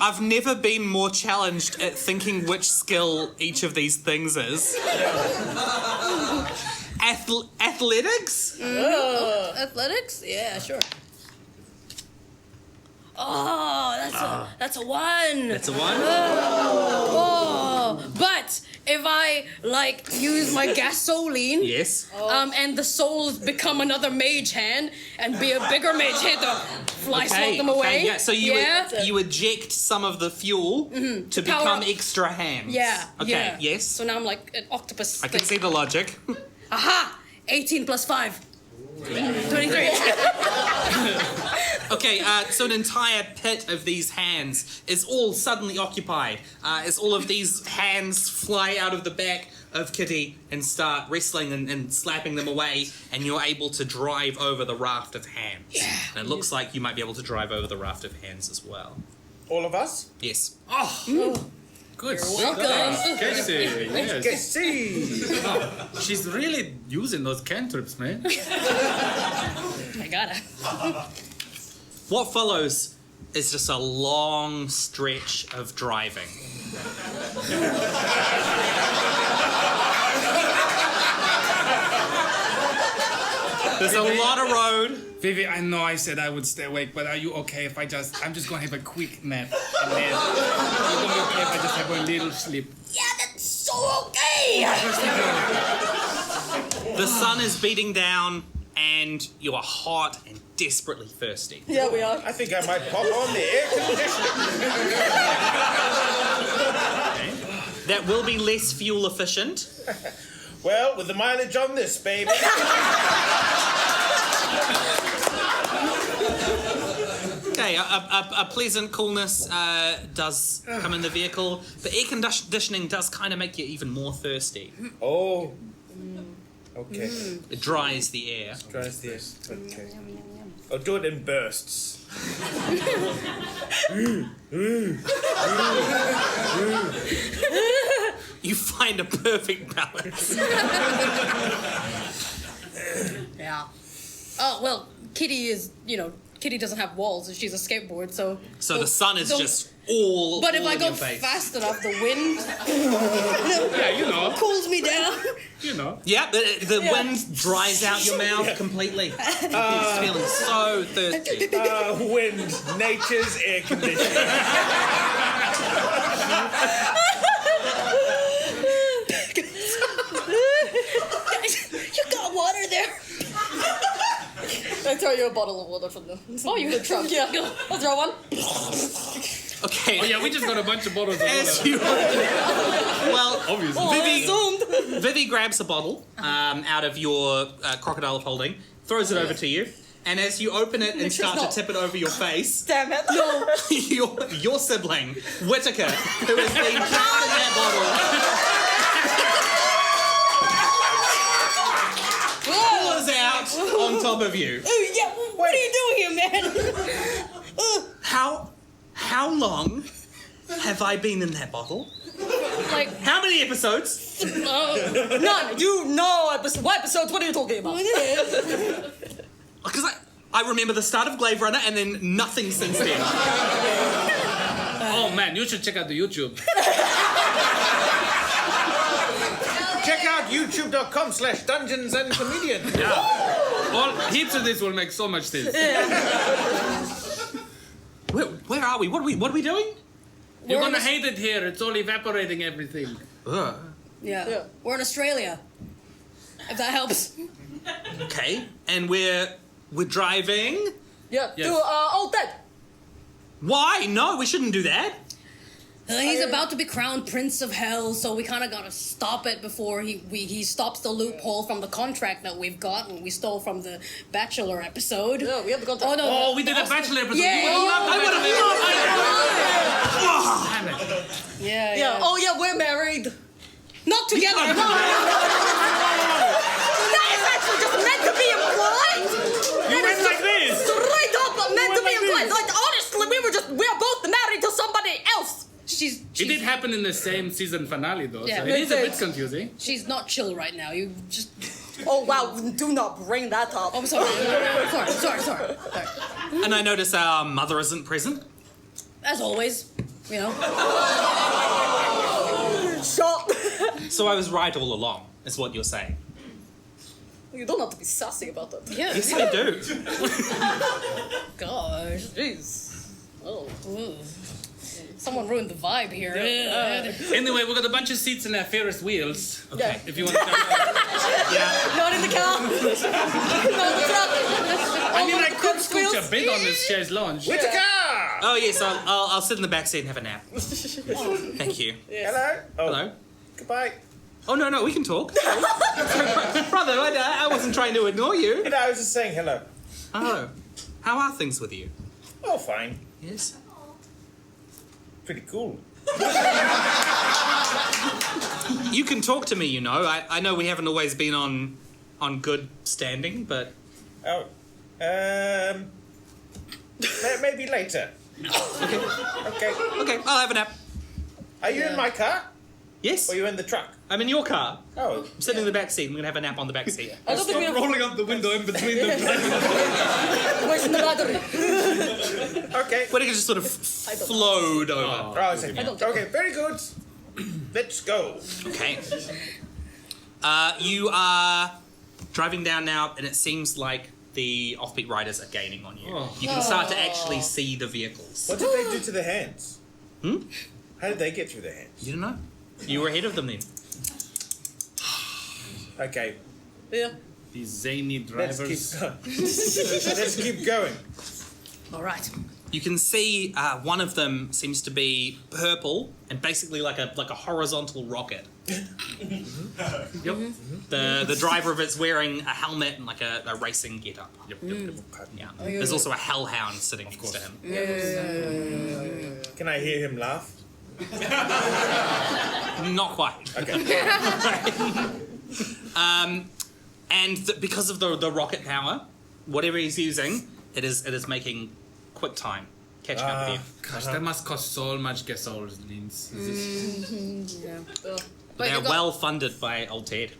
I've never been more challenged at thinking which skill each of these things is. Athletics? Athletics? Yeah, sure. Oh, that's a 1. That's a 1. Oh, but if I use my gasoline, Yes. and the souls become another mage hand and be a bigger mage hand to fly smoke them away. Okay, yeah. So you eject some of the fuel to become up. extra hands. Yeah. Okay. Yeah. Yes. So now I'm like an octopus. I can see the logic. Aha! 18 plus 5. 23. Okay, so an entire pit of these hands is all suddenly occupied as all of these hands fly out of the back of Kitty and start wrestling and slapping them away, and you're able to drive over the raft of hands. Yeah. And it looks like you might be able to drive over the raft of hands as well. All of us? Yes. Good. Welcome. Casey, yes. See. She's really using those cantrips, man. I gotta. What follows is just a long stretch of driving. There's a lot of road. Vivi, I know I said I would stay awake, but are you okay if I'm just gonna have a quick nap and then you're gonna be okay if I just have a little sleep? Yeah, that's so okay. The sun is beating down and you are hot and desperately thirsty. Yeah, we are. I think I might pop on the air conditioning. That will be less fuel efficient. Well, with the mileage on this, baby. Okay, a pleasant coolness does come in the vehicle, but air conditioning does kind of make you even more thirsty. Oh. Okay. It dries the air. Dries the air. Okay. I'll do it in bursts. You find a perfect balance. Yeah. Oh, well, Kitty is, Kitty doesn't have walls and she's a skateboard, so... So the sun is just all But if all I in go your face. fast enough, the wind Yeah, cools me down. Yeah, the wind dries out your mouth completely. You're feeling so thirsty. Wind, nature's air conditioning. You got water there. I throw you a bottle of water from the trunk. Yeah, I'll throw one. Okay. Oh yeah, we just got a bunch of bottles of water. As you well, Obviously. Vivi grabs a bottle out of your crocodile of holding, throws it over to you, and as you open it and start to tip it over your face, Damn it. No. your sibling, Whittaker, who has been trapped in that bottle, pours out on top of you. Oh, yeah. What are you doing here, man? How long have I been in that bottle? Like, How many episodes? None. You know what episodes? What are you talking about? Because I remember the start of Glaive Runner and then nothing since then. Oh man, you should check out the YouTube. Check out youtube.com/Dungeons&Comedians. All heaps of this will make so much sense. Where are we? What are we doing? You're gonna hate it here. It's all evaporating everything. yeah. We're in Australia. If that helps. Okay, and we're driving. Yeah. Yes. To Old Dead. Why? No, we shouldn't do that. He's about to be crowned Prince of Hell, so we kind of gotta stop it before he stops the loophole from the contract that we've got when we stole from the Bachelor episode. Yeah, we have the contract. Oh no! Oh, we did a Bachelor episode. Yeah, You would love the Bachelor episode. Damn it. Yeah. Yeah. Oh yeah, we're married. Not together. That is actually just meant to be implied. You went like this. Straight up meant to be implied. Like honestly, we're both married to somebody else. She's It did happen in the same season finale though, Yeah. so it is a bit Makes confusing. she's not chill right now. You just. Oh wow! Do not bring that up. I'm sorry. Sorry. And I notice our mother isn't present. As always, Shut. So I was right all along, is what you're saying. You don't have to be sassy about that. Yeah. Yes, I do. Gosh. Jeez. Oh. Someone ruined the vibe here. Anyway, we've got a bunch of seats in our Ferris wheels. Yeah. If you want to jump on. Not in the car. Not in the truck. I mean, I could scooch a bit on this chaise lounge. Whittaker! Oh yes, I'll sit in the back seat and have a nap. Thank you. Hello? Oh, Hello. goodbye. Oh no, we can talk. Brother, I wasn't trying to ignore you. And I was just saying hello. Oh, how are things with you? Oh, fine. Yes. Pretty cool. You can talk to me, I know we haven't always been on good standing, but Oh, maybe later. Okay. okay, I'll have a nap. Are you in my car? Yes, Or are you in the truck? I'm in your car. Oh, I'm sitting in the back seat. I'm gonna have a nap on the back seat. I don't think we have. Rolling up the window in between them. Where's the battery? okay. But it just sort of flowed over. Oh, I see. Okay, very good. Let's go. Okay. You are driving down now, and it seems like the offbeat riders are gaining on you. You can start to actually see the vehicles. What did they do to the hands? How did they get through their hands? You don't know. You were ahead of them then. Okay. Yeah. These zany drivers. Let's keep going. All right. You can see one of them seems to be purple and basically like a horizontal rocket. Yep. The driver of it's wearing a helmet and like a racing getup. Yep. Yeah. There's also a hellhound sitting next to him. Can I hear him laugh? Not quite. Okay. Because of the rocket power, whatever he's using, it is making quick time catching up with you. Gosh, that must cost so much gasolines. Yeah. They're they've got- well funded by old Ted.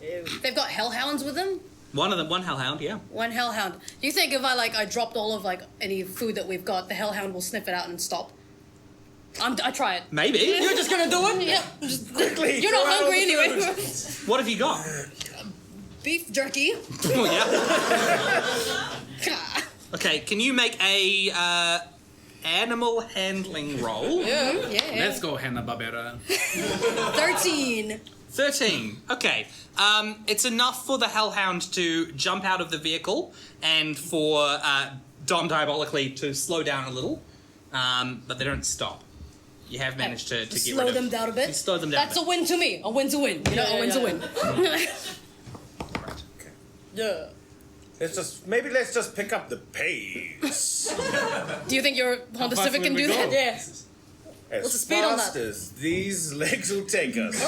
They've got hellhounds with them. One hellhound, yeah. One hellhound. Do you think if I dropped all of any food that we've got, the hellhound will sniff it out and stop? I try it. Maybe. You're just gonna do it? Yep. Just Quickly. You're throw not out all hungry the anyway. food. What have you got? Beef jerky. Oh, yeah. Okay, can you make a animal handling roll? Yeah. Let's go, Hanna-Barbera. 13. 13. Okay. It's enough for the hellhound to jump out of the vehicle and for Dom Diabolically to slow down a little, but they don't stop. You have managed to get Slow rid of them down a bit. You slow them down. That's a win to me. A win to win. You know, a win's a win. Yeah. Let's just pick up the pace. Do you think your Honda fast Civic will can we do go? that? Yeah. As What's the speed on fast that? as these legs will take us.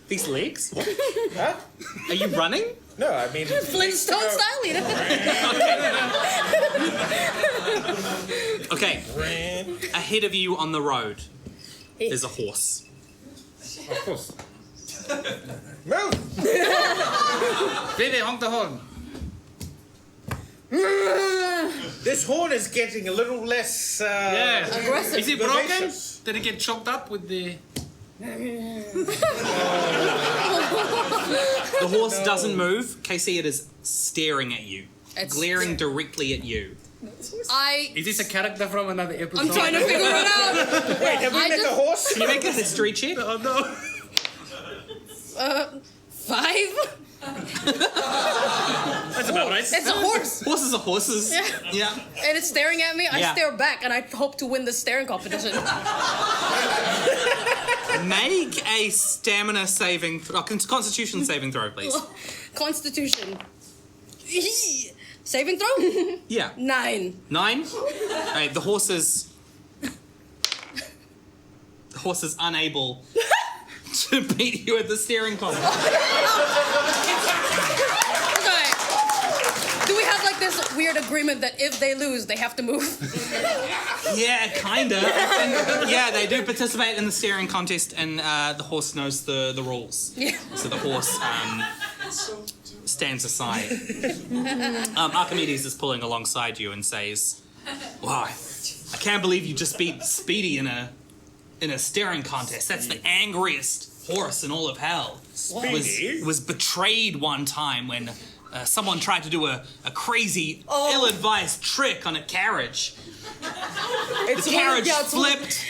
These legs? Huh? Are you running? No, I mean Flintstone style, you know? Okay. Ahead of you on the road is a horse. Of course. Move! Baby, honk the horn. This horn is getting a little less. Yeah. Aggressive. Is it broken? Vivacious. Did it get choked up with the... The horse doesn't move. Casey, it is staring at you. It's- Glaring directly at you. Is this a character from another episode? I'm trying to figure it out. Wait, have we I met just- a horse? Can you make a history check? Oh no. 5? That's about right. It's a horse. Horses are horses. Yeah. And it's staring at me. I Yeah. stare back, and I hope to win the staring competition. Make a stamina saving, constitution saving throw, please. Constitution. Saving throw? Yeah. 9. 9. Alright, the horse is unable to beat you at the steering column. Okay. Do we have this weird agreement that if they lose, they have to move? Yeah, kind of. Yeah, they do participate in the steering contest, and the horse knows the rules. Yeah. So the horse stands aside. Archimedes is pulling alongside you and says, "Wow, I can't believe you just beat Speedy in a steering contest. That's the angriest horse in all of hell. Speedy? Was betrayed one time when someone tried to do a crazy, ill-advised trick on a carriage. The carriage flipped,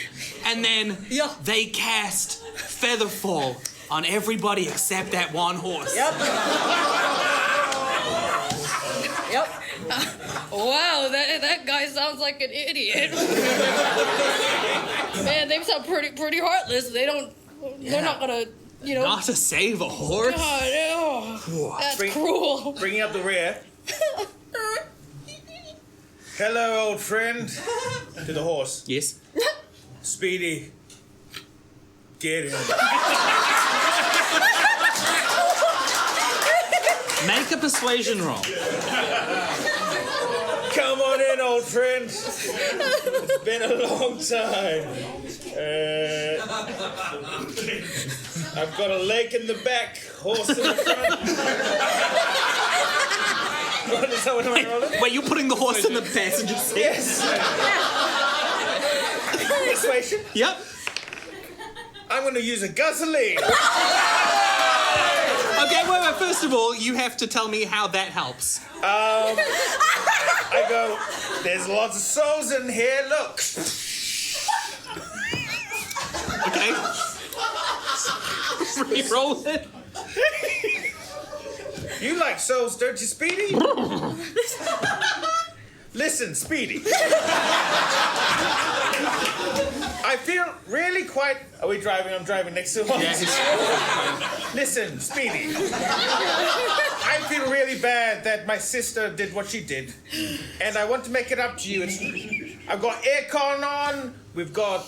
and then they cast Featherfall on everybody except that one horse. Yep. Yep. Wow, that guy sounds like an idiot. Man, they sound pretty heartless. They're not gonna, Not to save a horse? God, ew. That's cruel. Bringing up the rear. Hello, old friend. To the horse. Yes. Speedy. Get him. Make a persuasion roll. Come on in, old friend. It's been a long time. I've got a leg in the back, horse in the front. What is that? What am I rolling? Wait, you're putting the horse in the passenger seat? Yes. Persuasion. Yep. I'm going to use a gasoline. Okay, wait, first of all, you have to tell me how that helps. I go, there's lots of souls in here, look. Okay. Re-roll it. You like souls, don't you, Speedy? Listen, Speedy. I feel really quite... Are we driving? I'm driving next to him. Yes. Listen, Speedy. I feel really bad that my sister did what she did. And I want to make it up to you. I've got aircon on. We've got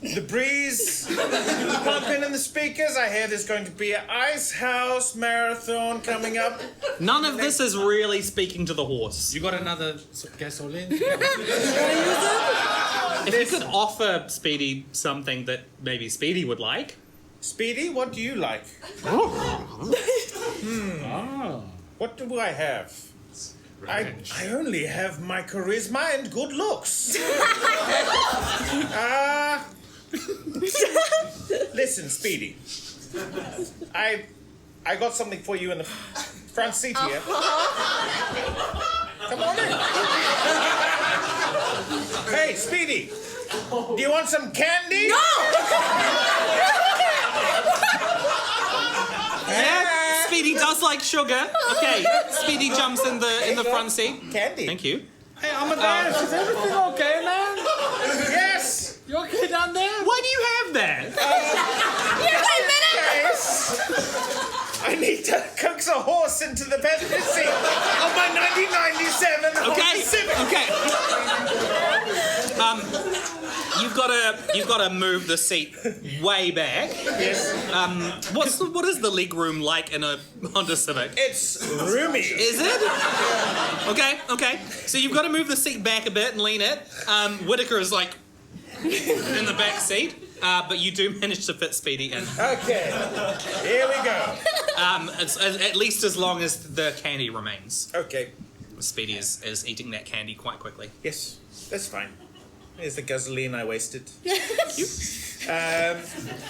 the breeze pumping in the speakers. I hear there's going to be an ice house marathon coming up. None of this is really speaking to the horse. You got another gasoline? If you could offer Speedy something that maybe Speedy would like. Speedy, what do you like? What do I have? I only have my charisma and good looks. Listen, Speedy. I got something for you in the front seat here. Come on in. Hey, Speedy. Do you want some candy? No! Yeah, Speedy does like sugar. Okay, Speedy jumps in the front seat. Candy. Thank you. Hey, Amadeus, is everything okay, man? Yes. You okay down there? Why do you have that? I need to coax a horse into the passenger seat of my 1997 Honda Civic. Okay. You've got to move the seat way back. Yes. What is the leg room like in a Honda Civic? It's roomy. Is it? Okay. So you've got to move the seat back a bit and lean it. Whitaker is like in the back seat, but you do manage to fit Speedy in. Okay. Here we go. It's at least as long as the candy remains. Okay. Speedy is eating that candy quite quickly. Yes, that's fine. Here's the gasoline I wasted. Okay,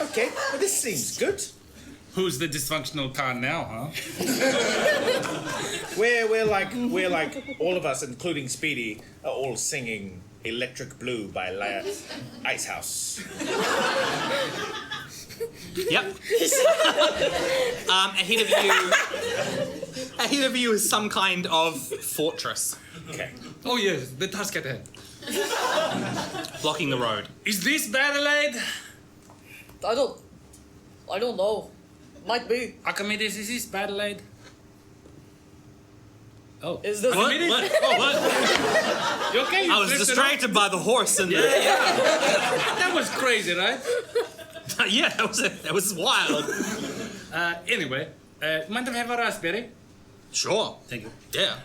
well, this seems good. Who's the dysfunctional car now, huh? We're like all of us, including Speedy, are all singing "Electric Blue" by Ice House. Yep. Ahead of you is some kind of fortress. Okay. Oh yes, the task at hand. Blocking the road. Is this Adelaide? I don't know. Might be. Archimedes, is this Adelaide? Oh. Is this What? Oh, what? You okay? You I was drifted distracted by the horse and off? That was crazy, right? yeah, that was wild. Anyway, mind if I have a raspberry? Sure. Thank you. Yeah.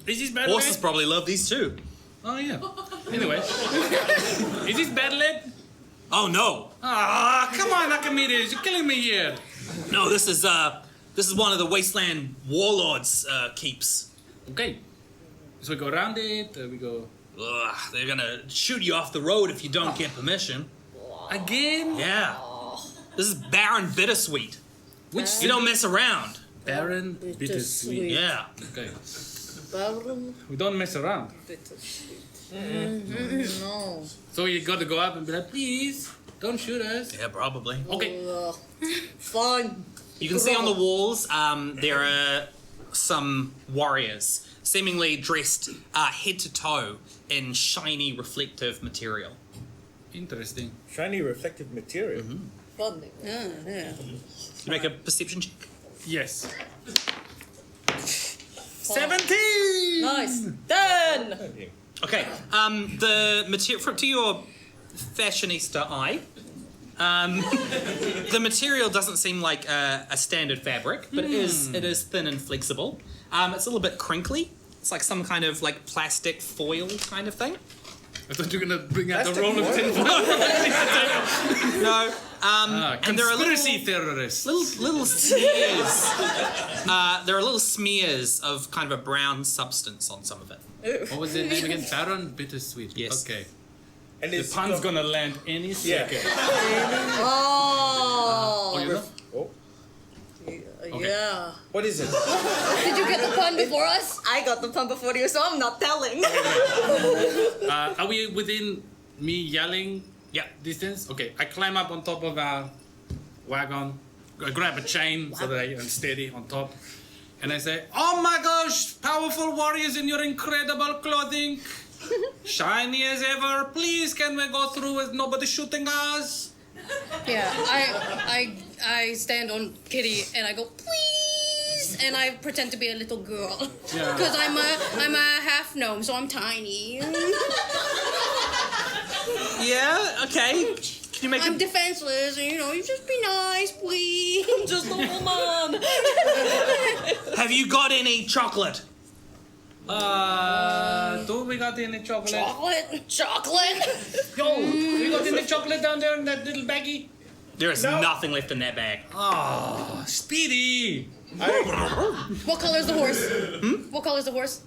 Is this Adelaide? Horses probably love these too. Oh yeah. Anyway, is this Adelaide? Oh no. Ah, come on, Archimedes, you're killing me here. No, this is one of the Wasteland Warlords keeps. Okay. So we go around it, we go... Ugh, they're gonna shoot you off the road if you don't get permission. Again? Yeah. This is Baron Bittersweet. Which You don't mess around. Baron Bittersweet. Yeah. Okay. Baron We don't mess around. Bittersweet. No. So you got to go up and be like, please, don't shoot us. Yeah, probably. Okay. Fine. You can see on the walls there are some warriors, seemingly dressed head to toe in shiny reflective material. Interesting. Shiny reflective material. Fun. Yeah. You make a perception check. Yes. 17! Nice. Done. Okay. The material to your fashionista eye. The material doesn't seem like a standard fabric, but it is thin and flexible. It's a little bit crinkly. It's like some kind of like plastic foil kind of thing. I thought you were going to bring out the Plastic roll of foil? tin. No. And there are Conspiracy terrorists. little smears. There are little smears of kind of a brown substance on some of it. What was their name again? Baron Bittersweet. Yes. Okay. And The it's pun's gonna land any second. Oh. You know? Oh, Yeah. what is it? Did you get the pun before us? I got the pun before you, so I'm not telling. Are we within me yelling Yeah. distance? Okay, I climb up on top of our wagon. I grab a chain so that I am steady on top. And I say, oh my gosh, powerful warriors in your incredible clothing. Shiny as ever. Please, can we go through with nobody shooting us? Yeah, I stand on Kitty and I go, please, and I pretend to be a little girl because I'm a half gnome, so I'm tiny. Yeah. Okay. Can you make I'm defenseless, and you just be nice, please. I'm just a woman. Have you got any chocolate? Do we got any chocolate? Chocolate. Yo, we got any chocolate down there in that little baggie? There is nothing left in that bag. Oh, Speedy. What color is the horse? What color is the horse?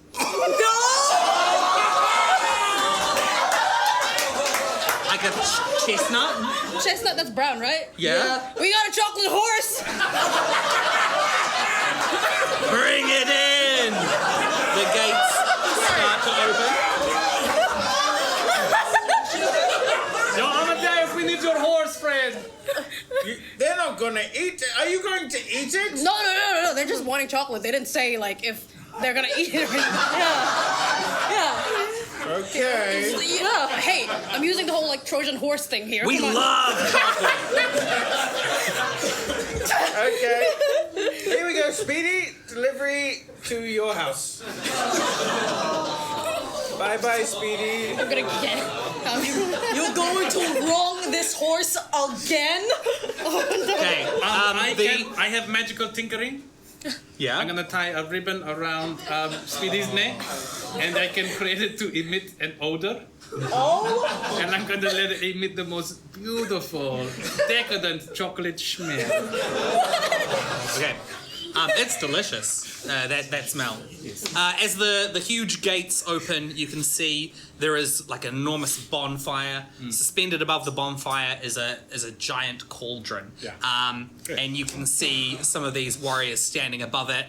Like a chestnut? Chestnut. That's brown, right? Yeah. We got a chocolate horse. Bring it in. The gates start to open. Yo, Amadeus, we need your horse, friend. They're not gonna eat it. Are you going to eat it? No. They're just wanting chocolate. They didn't say like if they're gonna eat it or anything. Yeah. Okay. Yeah. Hey, I'm using the whole like Trojan horse thing here. We Come on. love chocolate. Okay. Here we go, Speedy. Delivery to your house. Bye-bye, Speedy. I'm gonna get. You're going to wrong this horse again? Okay. I have magical tinkering. Yeah. I'm gonna tie a ribbon around Speedy's neck, and I can create it to emit an odor. Oh, And I'm gonna let it emit the most beautiful, decadent chocolate smell. Okay. It's delicious. That smell. As the huge gates open, you can see there is like an enormous bonfire. Suspended above the bonfire is a giant cauldron. Yeah. And you can see some of these warriors standing above it,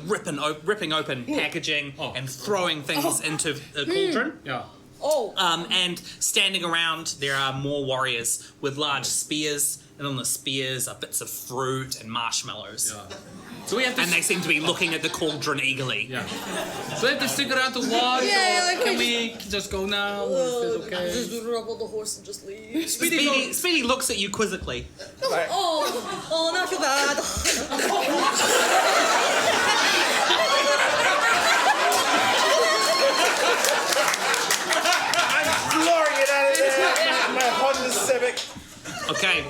ripping open packaging and throwing things into the cauldron. Yeah. And standing around, there are more warriors with large spears, and on the spears are bits of fruit and marshmallows. Yeah. So we have to. And they seem to be looking at the cauldron eagerly. Yeah. So we have to stick around to watch. Yeah, Can we just go now? Is it okay? just rubble the horse and just leave. Speedy looks at you quizzically. Oh, not too bad. Flooring it out of there. My Honda Civic. Okay.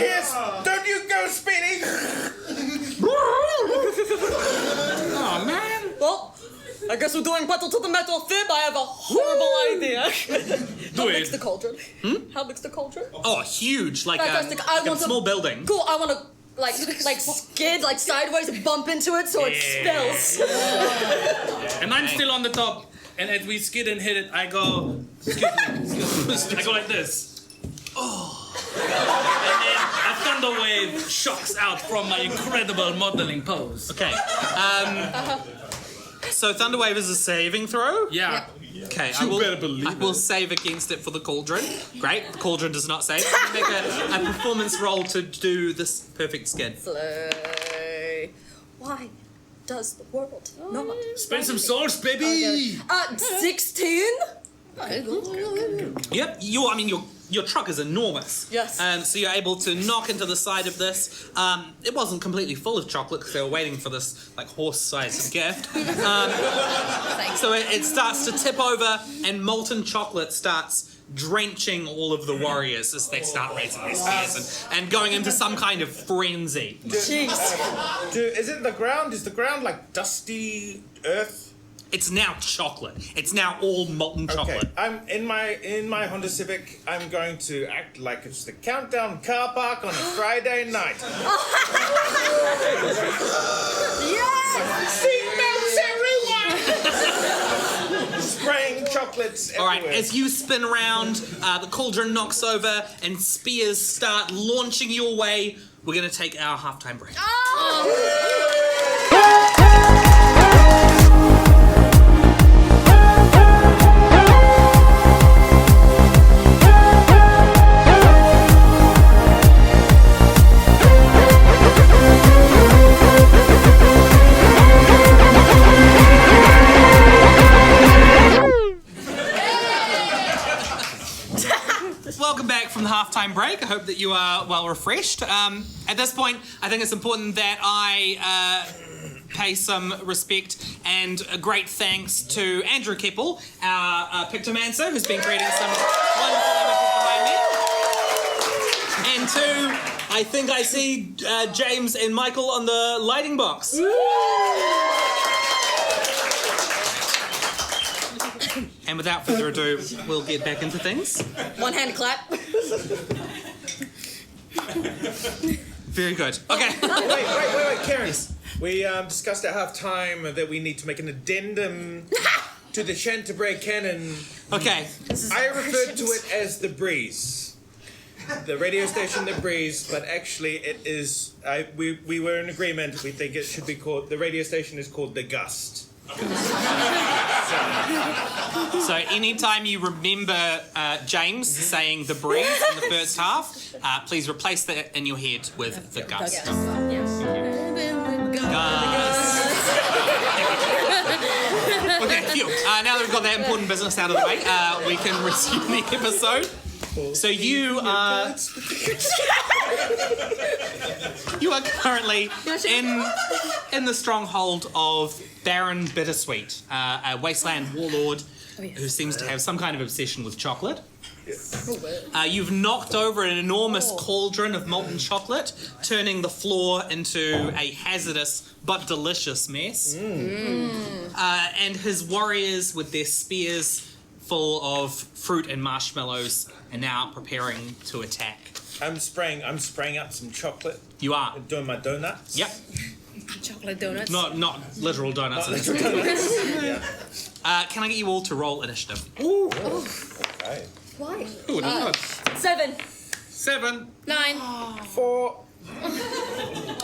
Yes. Don't you go, Speedy. Oh man. Well, I guess we're doing metal to the metal fib. I have a horrible idea. How big's the cauldron? How big's the cauldron? Oh, huge. Like Fantastic. a small building. Cool. I want to like skid like sideways, bump into it so it spills. And I'm still on the top. And as we skid and hit it, I go. Excuse me. I go like this. And then a thunder wave shocks out from my incredible modeling pose. Okay. So Thunderwave is a saving throw? Yeah. Okay, You better believe I will it. save against it for the cauldron. Great, the cauldron does not save. I'm gonna make a performance roll to do this perfect skid. Slay. Why does the world not? Spend some souls, baby. 16. Yep, your truck is enormous. Yes. So you're able to knock into the side of this. It wasn't completely full of chocolate because they were waiting for this like horse-sized gift. So it starts to tip over, and molten chocolate starts drenching all of the warriors as they start raising their spears and going into some kind of frenzy. Jeez. Is it the ground? Is the ground like dusty earth? It's now chocolate. It's now all molten chocolate. Okay, I'm in my Honda Civic. I'm going to act like it's the countdown car park on a Friday night. Yes. Seatbelts, everyone! Spraying chocolates All right, everywhere. as you spin around, the cauldron knocks over and spears start launching your way. We're going to take our halftime break. hope that you are well refreshed. At this point, I think it's important that I pay some respect and a great thanks to Andrew Kepple, our Pictomancer, who's been creating some wonderful images behind me. And to, I think I see James and Michael on the lighting box. And without further ado, we'll get back into things. One hand clap. Very good. Okay. Wait, Karen. We discussed at halftime that we need to make an addendum to the Chantebrae canon. Okay. I referred to it as the Breeze. The radio station The Breeze, but actually it is... we were in agreement. We think it should be called... The radio station is called The Gust. So anytime you remember James saying the breeze in the first half, please replace that in your head with the gust. Gust. Okay, phew. Now that we've got that important business out of the way, we can resume the episode. So you are currently in the stronghold of Baron Bittersweet, a wasteland warlord who seems to have some kind of obsession with chocolate. You've knocked over an enormous cauldron of molten chocolate, turning the floor into a hazardous but delicious mess. And his warriors with their spears full of fruit and marshmallows are now preparing to attack. I'm spraying up some chocolate. You are. Doing my donuts. Yep. Chocolate donuts. Not literal donuts. Not literal donuts. Yeah. Can I get you all to roll initiative? Ooh. Okay. Why? Ooh, 7. 7. 9. 4.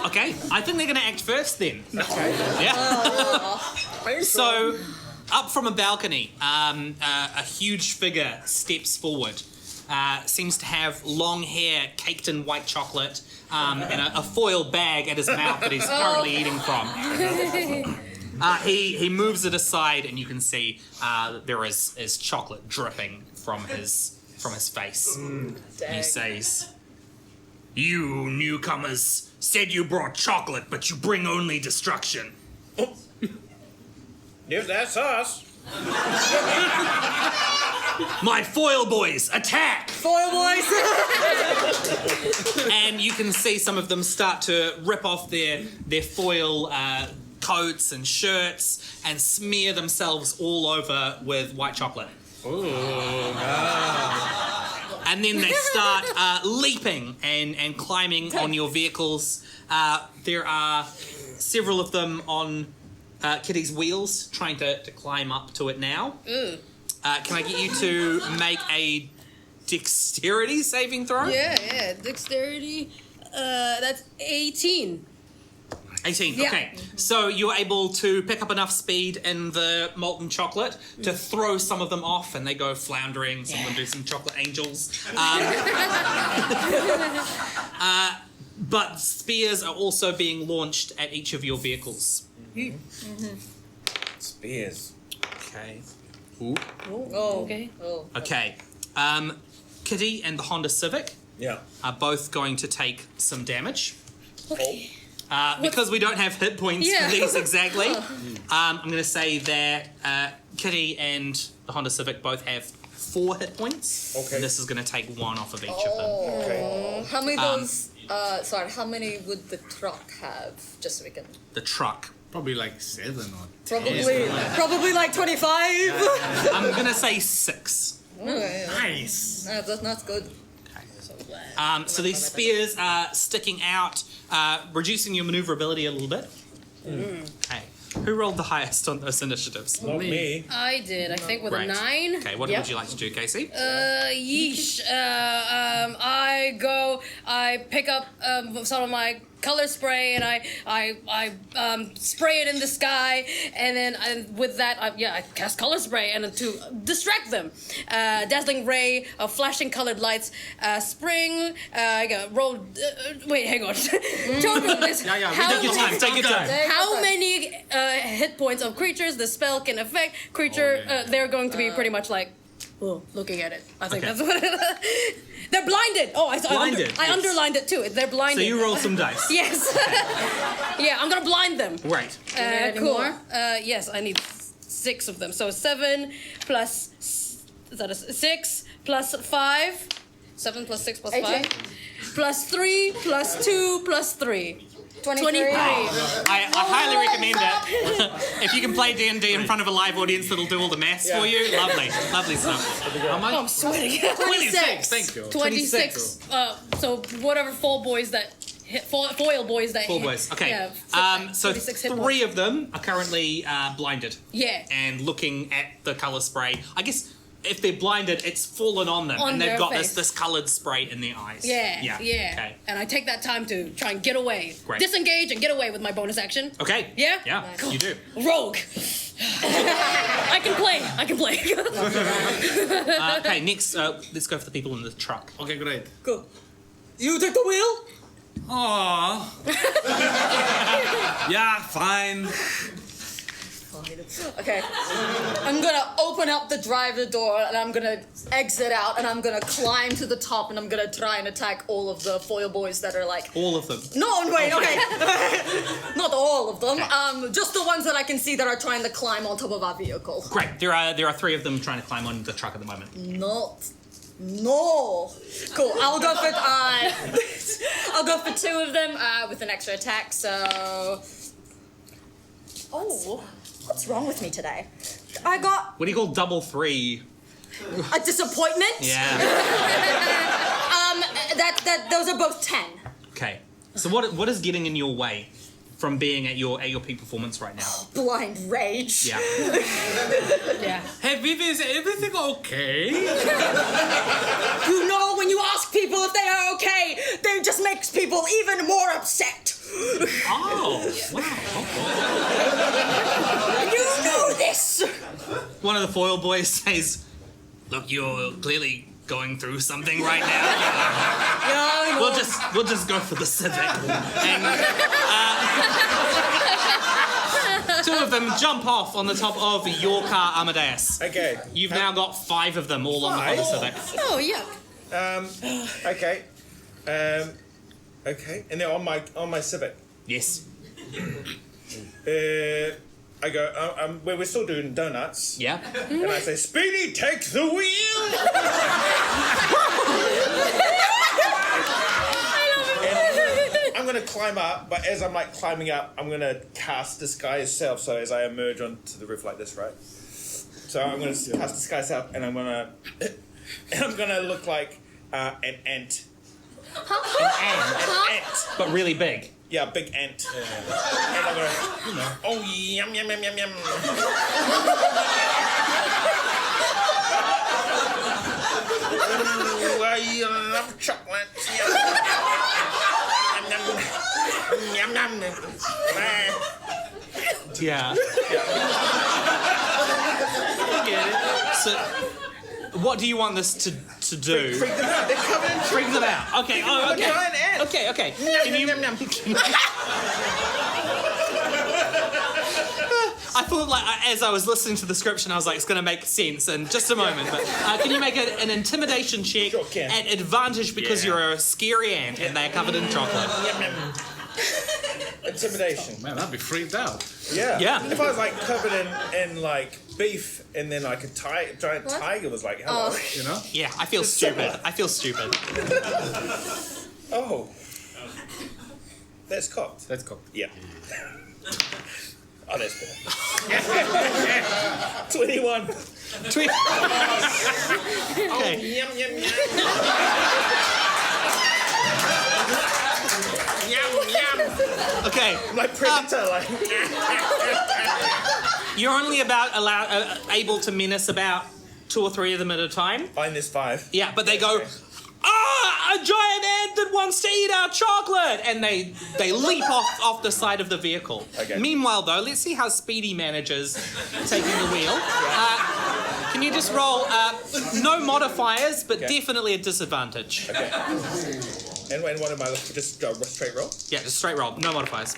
Okay, I think they're going to act first then. Okay. Yeah. So, up from a balcony, a huge figure steps forward. Seems to have long hair caked in white chocolate and a foil bag at his mouth that he's currently eating from. He moves it aside and you can see that there is chocolate dripping from his face. And he says, "You newcomers said you brought chocolate, but you bring only destruction." If that's us. My foil boys, attack! Foil boys! And you can see some of them start to rip off their foil coats and shirts and smear themselves all over with white chocolate. Ooh. And then they start leaping and climbing on your vehicles. There are several of them on Kitty's wheels trying to climb up to it now. Can I get you to make a dexterity saving throw? Yeah. Dexterity. That's 18. 18, Yeah. okay. So you're able to pick up enough speed in the molten chocolate to throw some of them off and they go floundering. Some of them do some chocolate angels. But spears are also being launched at each of your vehicles. Spears. Okay. Ooh. Okay. Okay. Kitty and the Honda Civic are both going to take some damage. Okay. Because we don't have hit points for these exactly, I'm going to say that Kitty and the Honda Civic both have 4 hit points. Okay. And this is going to take 1 off of each of them. Okay. How many how many would the truck have? Just so we can... The truck. Probably like 7 or 10. Probably like 25. I'm going to say 6. Okay. Nice. That's good. So these spears are sticking out, reducing your maneuverability a little bit. Okay. Who rolled the highest on those initiatives? Not me. I did, I think, with a Great. 9. Okay, what would you like to do, Casey? Yeesh. I pick up some of my color spray and I spray it in the sky, and then with that I cast color spray and to distract them. Dazzling ray of flashing colored lights. Spring. I got roll. Wait, hang on. Total this. Take your time. Take your time. How many hit points of creatures the spell can affect? They're going to be pretty much like Oh, looking at it. I think Okay. that's what it They're blinded. Oh, Blinded, I yes. underlined it too. They're blinded. So you roll some dice. Yes. Yeah, I'm gonna blind them. Right. Cool. more? Yes, I need 6 of them. So 7 plus is that a 6 plus 5? 7 plus 6 plus 5 plus 3 plus 2 plus 3. 23. I highly recommend it. If you can play D&D in front of a live audience that'll do all the maths for you, lovely stuff. How much? Oh, I'm sweating. 26. Thank you. 26. So whatever foil boys that hit Four boys. Okay. Yeah, So 26 hit 3 points. of them are currently blinded. Yeah. And looking at the colour spray. I guess if they're blinded, it's fallen on them, On and they've their got face. this coloured spray in their eyes. Yeah. Okay. And I take that time to try and get away. Great. Disengage and get away with my bonus action. Okay. Yeah? Yeah. You do. Rogue. I can play. Okay. Next, let's go for the people in the truck. Okay, great. Go. You take the wheel? Aww. Yeah, fine. Okay. I'm gonna open up the driver door and I'm gonna exit out and I'm gonna climb to the top and I'm gonna try and attack all of the foil boys that are like. All of them. No, wait, okay. Not all of them. Just the ones that I can see that are trying to climb on top of our vehicle. Great. There are 3 of them trying to climb on the truck at the moment. No. Cool. I'll go for I'll go for 2 of them with an extra attack. So. Oh, what's wrong with me today? I got What do you call double 3? a disappointment. Yeah. Those are both 10. Okay. So what is getting in your way from being at your peak performance right now? Blind rage. Yeah. Yeah. Hey, Vivi, is everything okay? You know, when you ask people if they are okay, they just makes people even more upset. Oh. Wow. You know this. One of the foil boys says, "Look, you're clearly going through something right now. Yeah, We'll just go for the Civic." And 2 of them jump off on the top of your car, Amadeus. Okay. You've now got 5 of them all on the Civic. Oh, yuck. Okay. Okay. And they're on my Civic. Yes. I go. We're still doing donuts. Yeah. And I say, Speedy, take the wheel. And I'm gonna climb up, but as I'm like climbing up, I'm gonna cast Disguise Self. So as I emerge onto the roof like this, right? So I'm gonna cast Disguise Self, and I'm gonna look like an ant. An ant. But really big. Yeah, big ant. And I'm gonna, oh yum yum yum yum yum. Ooh, I love chocolate. Yum yum yum. Yeah. I get it. So, what do you want this to do? Freak them out. They're covered in Freak them out. Okay. Oh, okay. giant ant. Okay. Can you? I thought, like, as I was listening to the description, I was like, it's going to make sense in just a moment. But can you make an intimidation check Sure can. at advantage because you're a scary ant and they're covered in chocolate? Intimidation. Man, I'd be freaked out. Yeah. Yeah. If I was like covered in like beef, and then like a giant tiger was like, hello. You know? Yeah, I feel stupid. Oh. That's cocked. That's cool. Yeah. Oh, that's cool. 21. Okay. Yum yum yum. Yum yum. Okay. I'm like predator, like. You're only able to menace about 2 or 3 of them at a time. Mine is 5. Yeah, but they go, a giant ant that wants to eat our chocolate! And they leap off the side of the vehicle. Okay. Meanwhile, though, let's see how Speedy manages taking the wheel. Can you just roll no modifiers, but definitely a disadvantage? Okay. And what am I looking for? Just go straight roll? Yeah, just straight roll, no modifiers.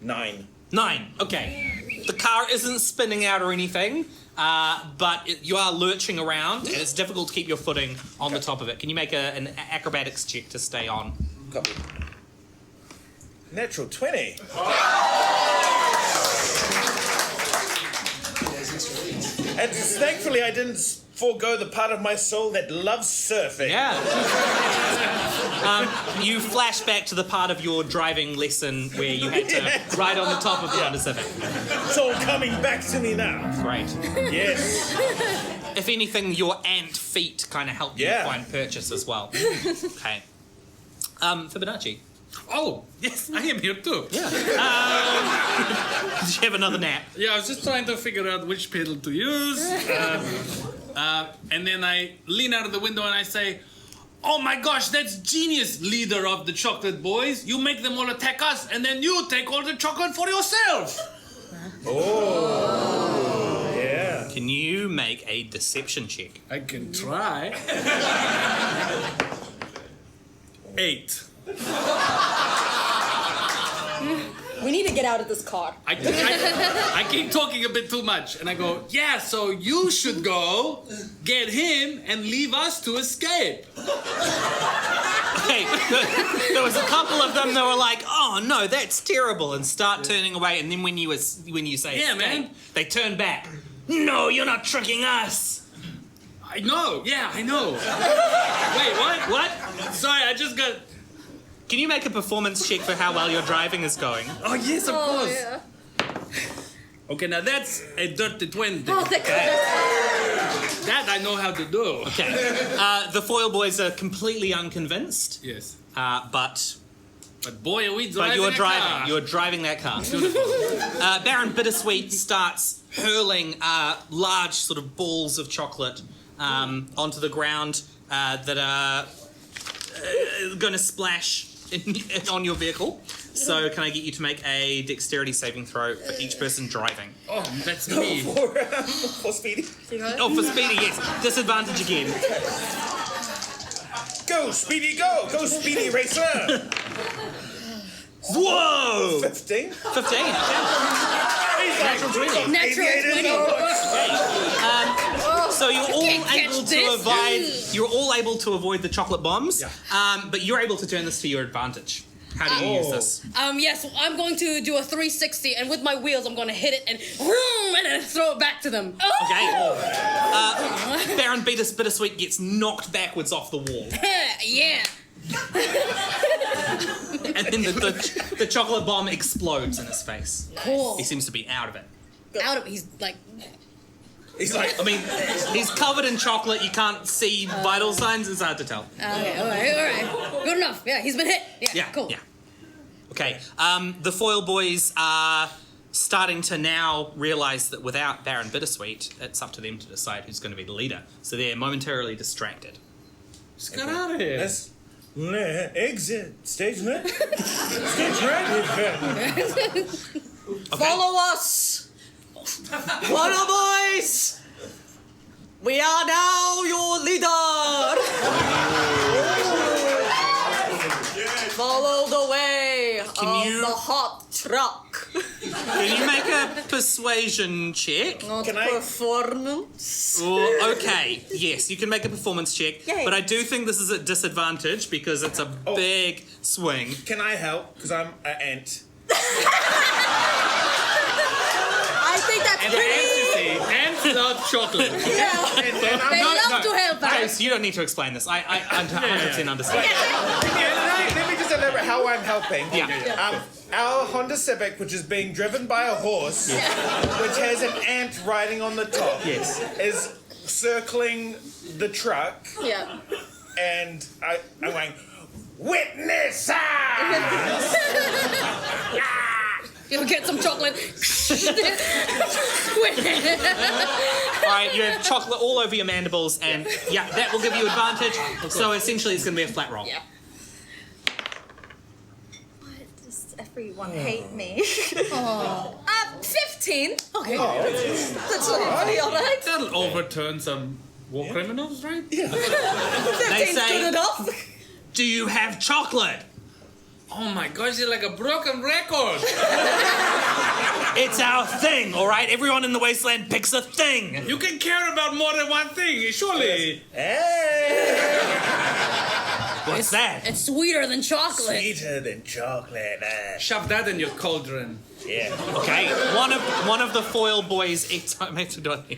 9. 9, okay. The car isn't spinning out or anything, but you are lurching around, and it's difficult to keep your footing on the top of it. Can you make an acrobatics check to stay on? Copy. Natural 20. And thankfully I didn't forego the part of my soul that loves surfing. Yeah. You flash back to the part of your driving lesson where you had to ride on the top of the Honda Civic. It's all coming back to me now. Great. Yes. If anything, your ant feet kind of help you find purchase as well. Okay. Fibonacci. Oh, yes, I am here too. Yeah. Did you have another nap? Yeah, I was just trying to figure out which pedal to use. And then I lean out of the window and I say, oh my gosh, that's genius, leader of the chocolate boys. You make them all attack us and then you take all the chocolate for yourself. Oh. Yeah. Can you make a deception check? I can try. 8. We need to get out of this car. I keep talking a bit too much, and I go, yeah, so you should go get him and leave us to escape. Okay, there was a couple of them that were like, oh no, that's terrible, and start turning away, and then when you say Yeah, escape, man. they turn back. No, you're not tricking us. I know, yeah, I know. Wait, what? Sorry, I just got... Can you make a performance check for how well your driving is going? Oh, yes, of Oh, course. yeah. Okay, now that's a dirty 20. Oh, thank goodness. That I know how to do. Okay. The foil boys are completely unconvinced, Yes. but boy, are we driving you're a driving. car. You're driving that car. Baron Bittersweet starts hurling large sort of balls of chocolate onto the ground that are going to splash on your vehicle. So can I get you to make a dexterity saving throw for each person driving? Oh, that's me. For Speedy. Oh, for Speedy, yes. Disadvantage again. Go, Speedy, go! Go, Speedy Racer! Whoa! 15. 15. Natural 20. Natural 20. So you're all Can't able catch to this. avoid. You're all able to avoid the chocolate bombs. But you're able to turn this to your advantage. How do you use this? Yes, I'm going to do a 360, and with my wheels, I'm going to hit it and then throw it back to them. Okay. Baron Bittersweet gets knocked backwards off the wall, Yeah. and then the chocolate bomb explodes in his face. Cool. He seems to be out of it. Out of he's like. He's like, I mean, he's covered in chocolate. You can't see vital signs. It's hard to tell. Okay, all right. Good enough. Yeah, he's been hit. Yeah, cool. Yeah. Okay. The foil boys are starting to now realise that without Baron Bittersweet, it's up to them to decide who's going to be the leader. So they're momentarily distracted. Just get out of here. let's exit. Stage left. Stage right. Follow us! Water boys! We are now your leader! Follow the way of you- the hot truck. Can you make a persuasion check? Not Can I- performance. Okay, yes, you can make a performance check, Yay. but I do think this is at disadvantage because it's a big swing. Can I help? Because I'm an ant. I think that's pretty. Ants love chocolate. Yeah. And They love to help out. James, you don't need to explain this. I 100% understand. Let me just elaborate how I'm helping. Yeah. Our Honda Civic, which is being driven by a horse, which has an ant riding on the top, Yes. is circling the truck, Yeah. and I'm going, witness! You'll get some chocolate. All right, you have chocolate all over your mandibles, and yeah, that will give you advantage. So essentially, it's going to be a flat roll. Yeah. Why does everyone hate me? 15. Okay. That's pretty alright. That'll overturn some war criminals, right? They 15's say, good enough. "Do you have chocolate?" Oh my gosh, you're like a broken record. It's our thing, all right? Everyone in the wasteland picks a thing. You can care about more than one thing, surely. What's that? It's sweeter than chocolate. Sweeter than chocolate. Shove that in your cauldron. Yeah. Okay, one of the foil boys eats. I have to do it.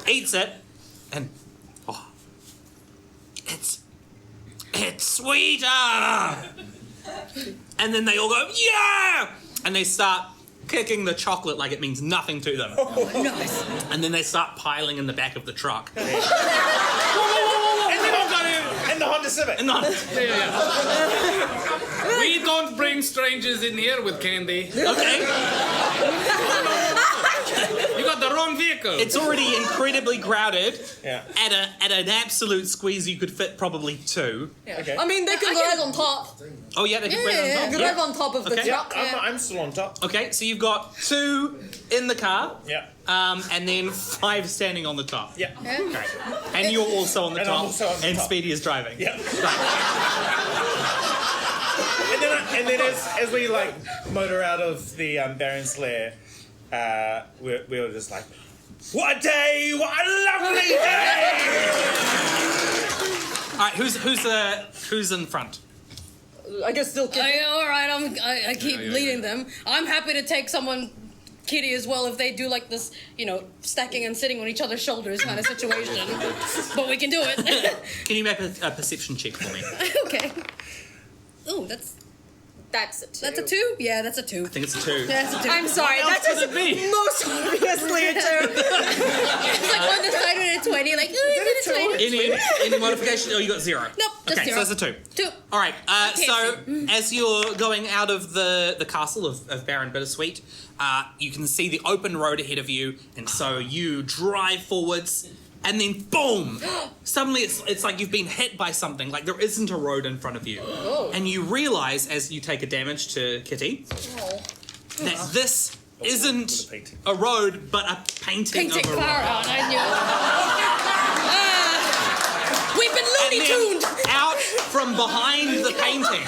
Eats it, and it's sweeter. And then they all go, yeah! And they start kicking the chocolate like it means nothing to them. Nice. And then they start piling in the back of the truck. And the Honda Civic. And not, We don't bring strangers in here with candy. okay, You got the wrong vehicle. it's already incredibly crowded. Yeah. At an absolute squeeze, you could fit probably 2. Okay. I mean, they can ride on top. Oh yeah, they can Yeah, bring it yeah, on They top. can ride on top of the Okay. truck. I'm still on top. Okay, so you've got 2 in the car, Yeah. and then 5 standing on the top. Yeah. Okay. And you're also on the And top, I'm also on the and top. Speedy is driving. Yeah. And then as we like motor out of the Baron's lair, we were just like, what a day! What a lovely day! All right, who's in front? I guess they'll get. All right, I keep leading them. I'm happy to take someone, Kitty as well, if they do like this, stacking and sitting on each other's shoulders kind of situation. But we can do it. Can you make a perception check for me? Okay. Oh, that's That's a 2. a 2. Yeah, that's a 2. I think it's a 2. That's a 2. I'm sorry, else that is could it be? most obviously a 2. It's like on the side with a 20. Like, oh, is it a 20? Any modification? Oh, you got 0. Nope, just Okay, 0. so that's a 2. 2. All right. can't So as you're going out of the castle of Baron Bittersweet, you can see the open road ahead of you, and so you drive forwards, and then boom! Suddenly, it's like you've been hit by something. Like there isn't a road in front of you, and you realise as you take a damage to Kitty that this isn't a road but a painting Painting of a far road. out. I knew. We've been Looney And then Tuned. out from behind the painting,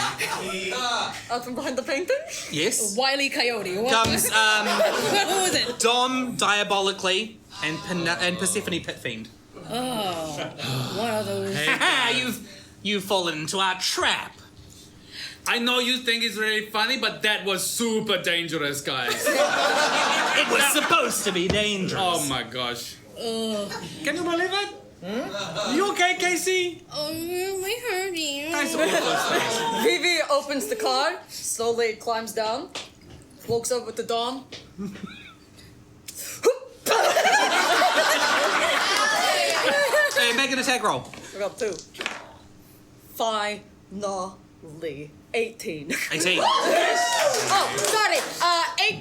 Out from behind the painting? yes, Wile E. Coyote. What? comes Who was it? Dom diabolically and Persephone Pitfiend. One of those. You've fallen into our trap. I know you think it's really funny, but that was super dangerous, guys. It was supposed to be dangerous. Oh my gosh. Can you believe it? You okay, Casey? Oh, my hurting. Nice awful. Vivi opens the car, slowly climbs down, walks over to Dom. Hey, make an attack roll. I got 2. Finally. 18. 18. Oh, sorry.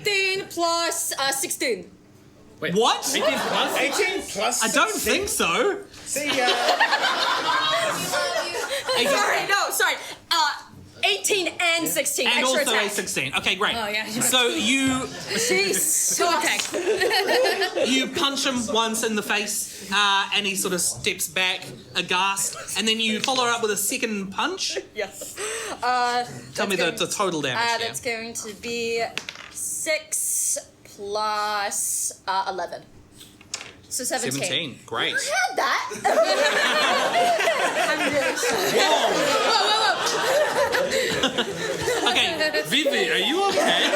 18 plus 16. Wait, What? 18 plus? 18 plus. I don't think so. See, Sorry, no, sorry. 18 and 16. And extra also attack. a 16. Okay, great. Oh, yeah. So you She's Two attacks. you punch him once in the face, and he sort of steps back aghast, and then you follow it up with a second punch. Yes. Tell me the total damage. Yeah. That's going to be 6 plus 11. So 17. 17. Great. Had that. Okay, Vivi, are you okay?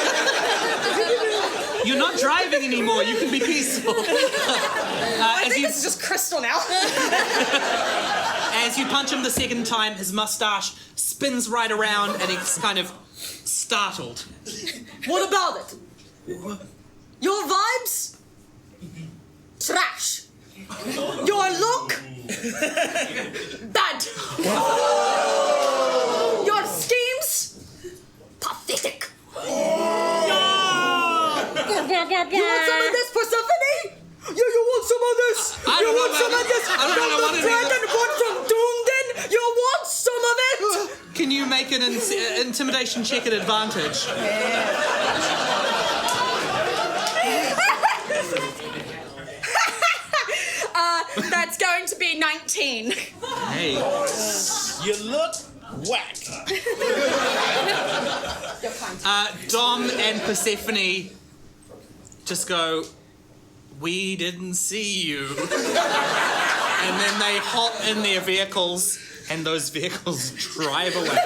you're not driving anymore. You can be peaceful. I As think you this is just Krystal now. As you punch him the second time, his mustache spins right around and he's kind of startled. What about it? Your vibes? Trash. Your look? Bad. Your schemes? Pathetic. You want some of this, Persephone? You want some of this? I You don't want know some about of this? I don't know From what the it is. dragon born from Dunedin? You want some of it? Can you make an intimidation check at advantage? That's going to be 19. Hey. you look whack. You're fine. Dom and Persephone just go, "We didn't see you." And then they hop in their vehicles, and those vehicles drive away.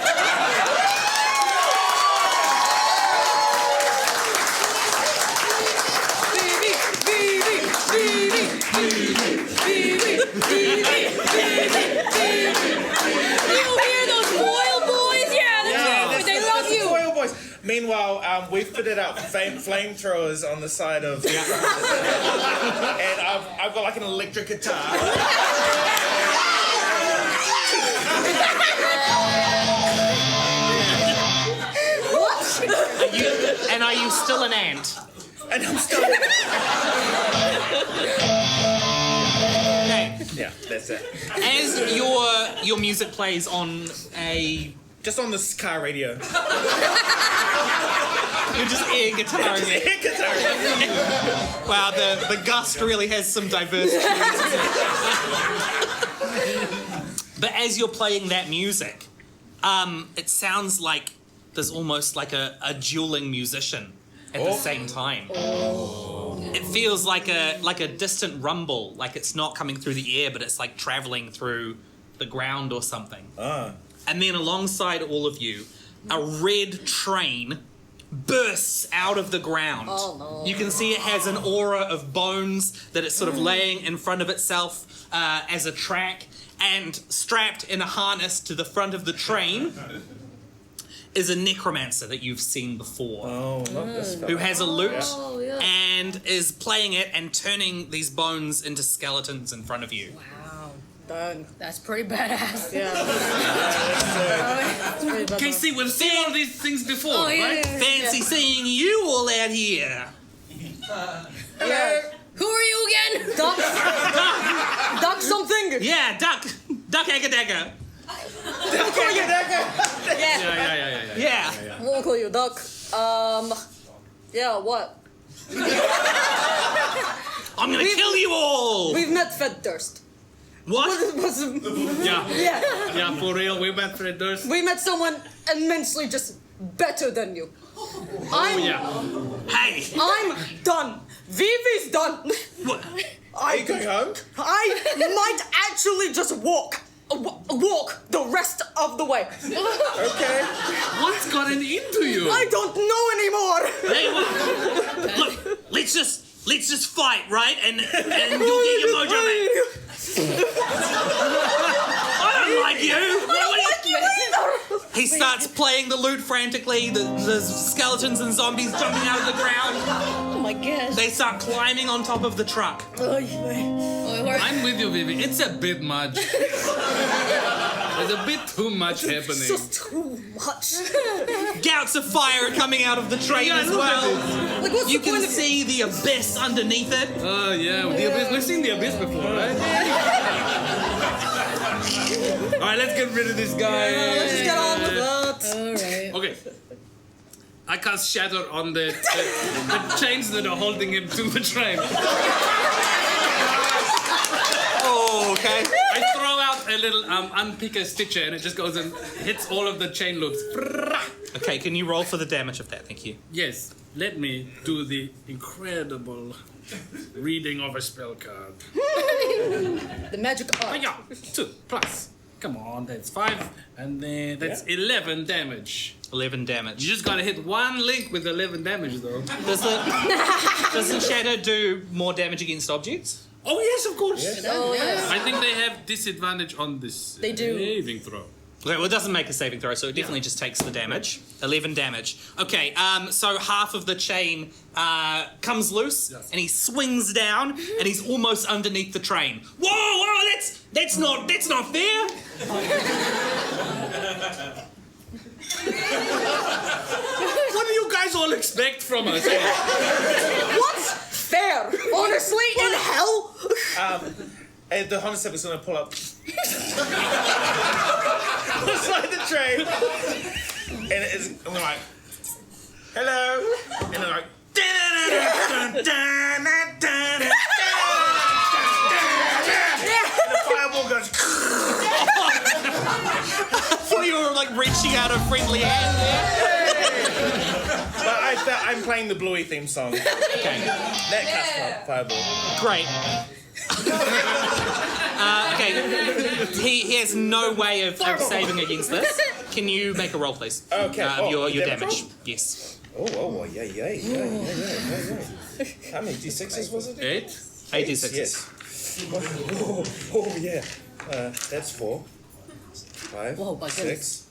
Meanwhile, we've fitted out flamethrowers on the side of, and I've got like an electric guitar. What? Are you still an ant? And I'm still. Okay. Yeah, that's it. As your music plays on a. Just on this car radio. You're just air guitaring it. Air guitaring. Wow, the Gust really has some diverse tunes. But as you're playing that music, it sounds like there's almost like a dueling musician at the same time. It feels like a distant rumble, like it's not coming through the air, but it's like traveling through the ground or something. And then alongside all of you, a red train bursts out of the ground. Oh, no. You can see it has an aura of bones that it's sort of laying in front of itself as a track, and strapped in a harness to the front of the train is a necromancer that you've seen before. Oh, not this fella. Who has a lute yeah. and is playing it and turning these bones into skeletons in front of you. Wow. Done. That's pretty badass. Yeah. It's pretty bad. Casey, we've seen all these things before, Oh, yeah, right? yeah. Fancy seeing you all out here. Yeah. Who are you again? Duck. Duck something. Yeah, Duck Agadagger. Yeah. We'll call you Duck. Yeah, what? I'm gonna kill you all. We've met Fed Durst. What? Yeah. Yeah. For real, we met Fred Durst. We met someone immensely just better than you. Hey. I'm done. Vivi's done. What? Are you going home? I might actually just walk the rest of the way. Okay. What's gotten into you? I don't know anymore. Hey, look, let's just fight, right? And you'll get your mojo back. I don't like you. I don't like you either. He starts playing the lute frantically. The skeletons and zombies jumping out of the ground. Oh my gosh. They start climbing on top of the truck. I'm with you, Vivi. It's a bit much. There's a bit too much happening. It's just too much. Gouts of fire are coming out of the train as well. Like, what's You the can point of see the abyss underneath it. Oh, yeah. The Abyss. We've seen the Abyss before, right? Alright, let's get rid of this guy. Let's just get on with that. Alright. Okay. I cast Shatter on the chains that are holding him to the train. Oh, okay. I throw out a little unpick a stitcher and it just goes and hits all of the chain loops. Okay, can you roll for the damage of that? Thank you. Yes, let me do the incredible reading of a spell card. The magic Oh, art. yeah, 2 plus. Come on, that's 5, and then that's 11 damage. 11 damage. You just gotta hit one link with 11 damage, though. Doesn't Shadow do more damage against objects? Oh yes, of course. Oh, yes. I think they have disadvantage on this They do. saving throw. Okay, well, it doesn't make a saving throw, so it definitely just takes the damage. 11 damage. Okay, so half of the chain comes loose, Yes. and he swings down, and he's almost underneath the train. Whoa, that's not fair. What do you guys all expect from us? What's fair? Honestly, in hell? And the Honda Civic is going to pull up beside the train. And I'm like, hello. And they're like, and the fireball goes. I thought you were like reaching out a friendly hand there. I'm playing the Bluey theme song. Okay. That casts fireball. Great. Okay. He has no way of saving against this. Can you make a roll, please? Okay. Your damage damage. roll? Yes. Oh, yay. How many D6s was it? 8. 86. Yes. Oh, yeah. That's 4, 5, Whoa, my 6,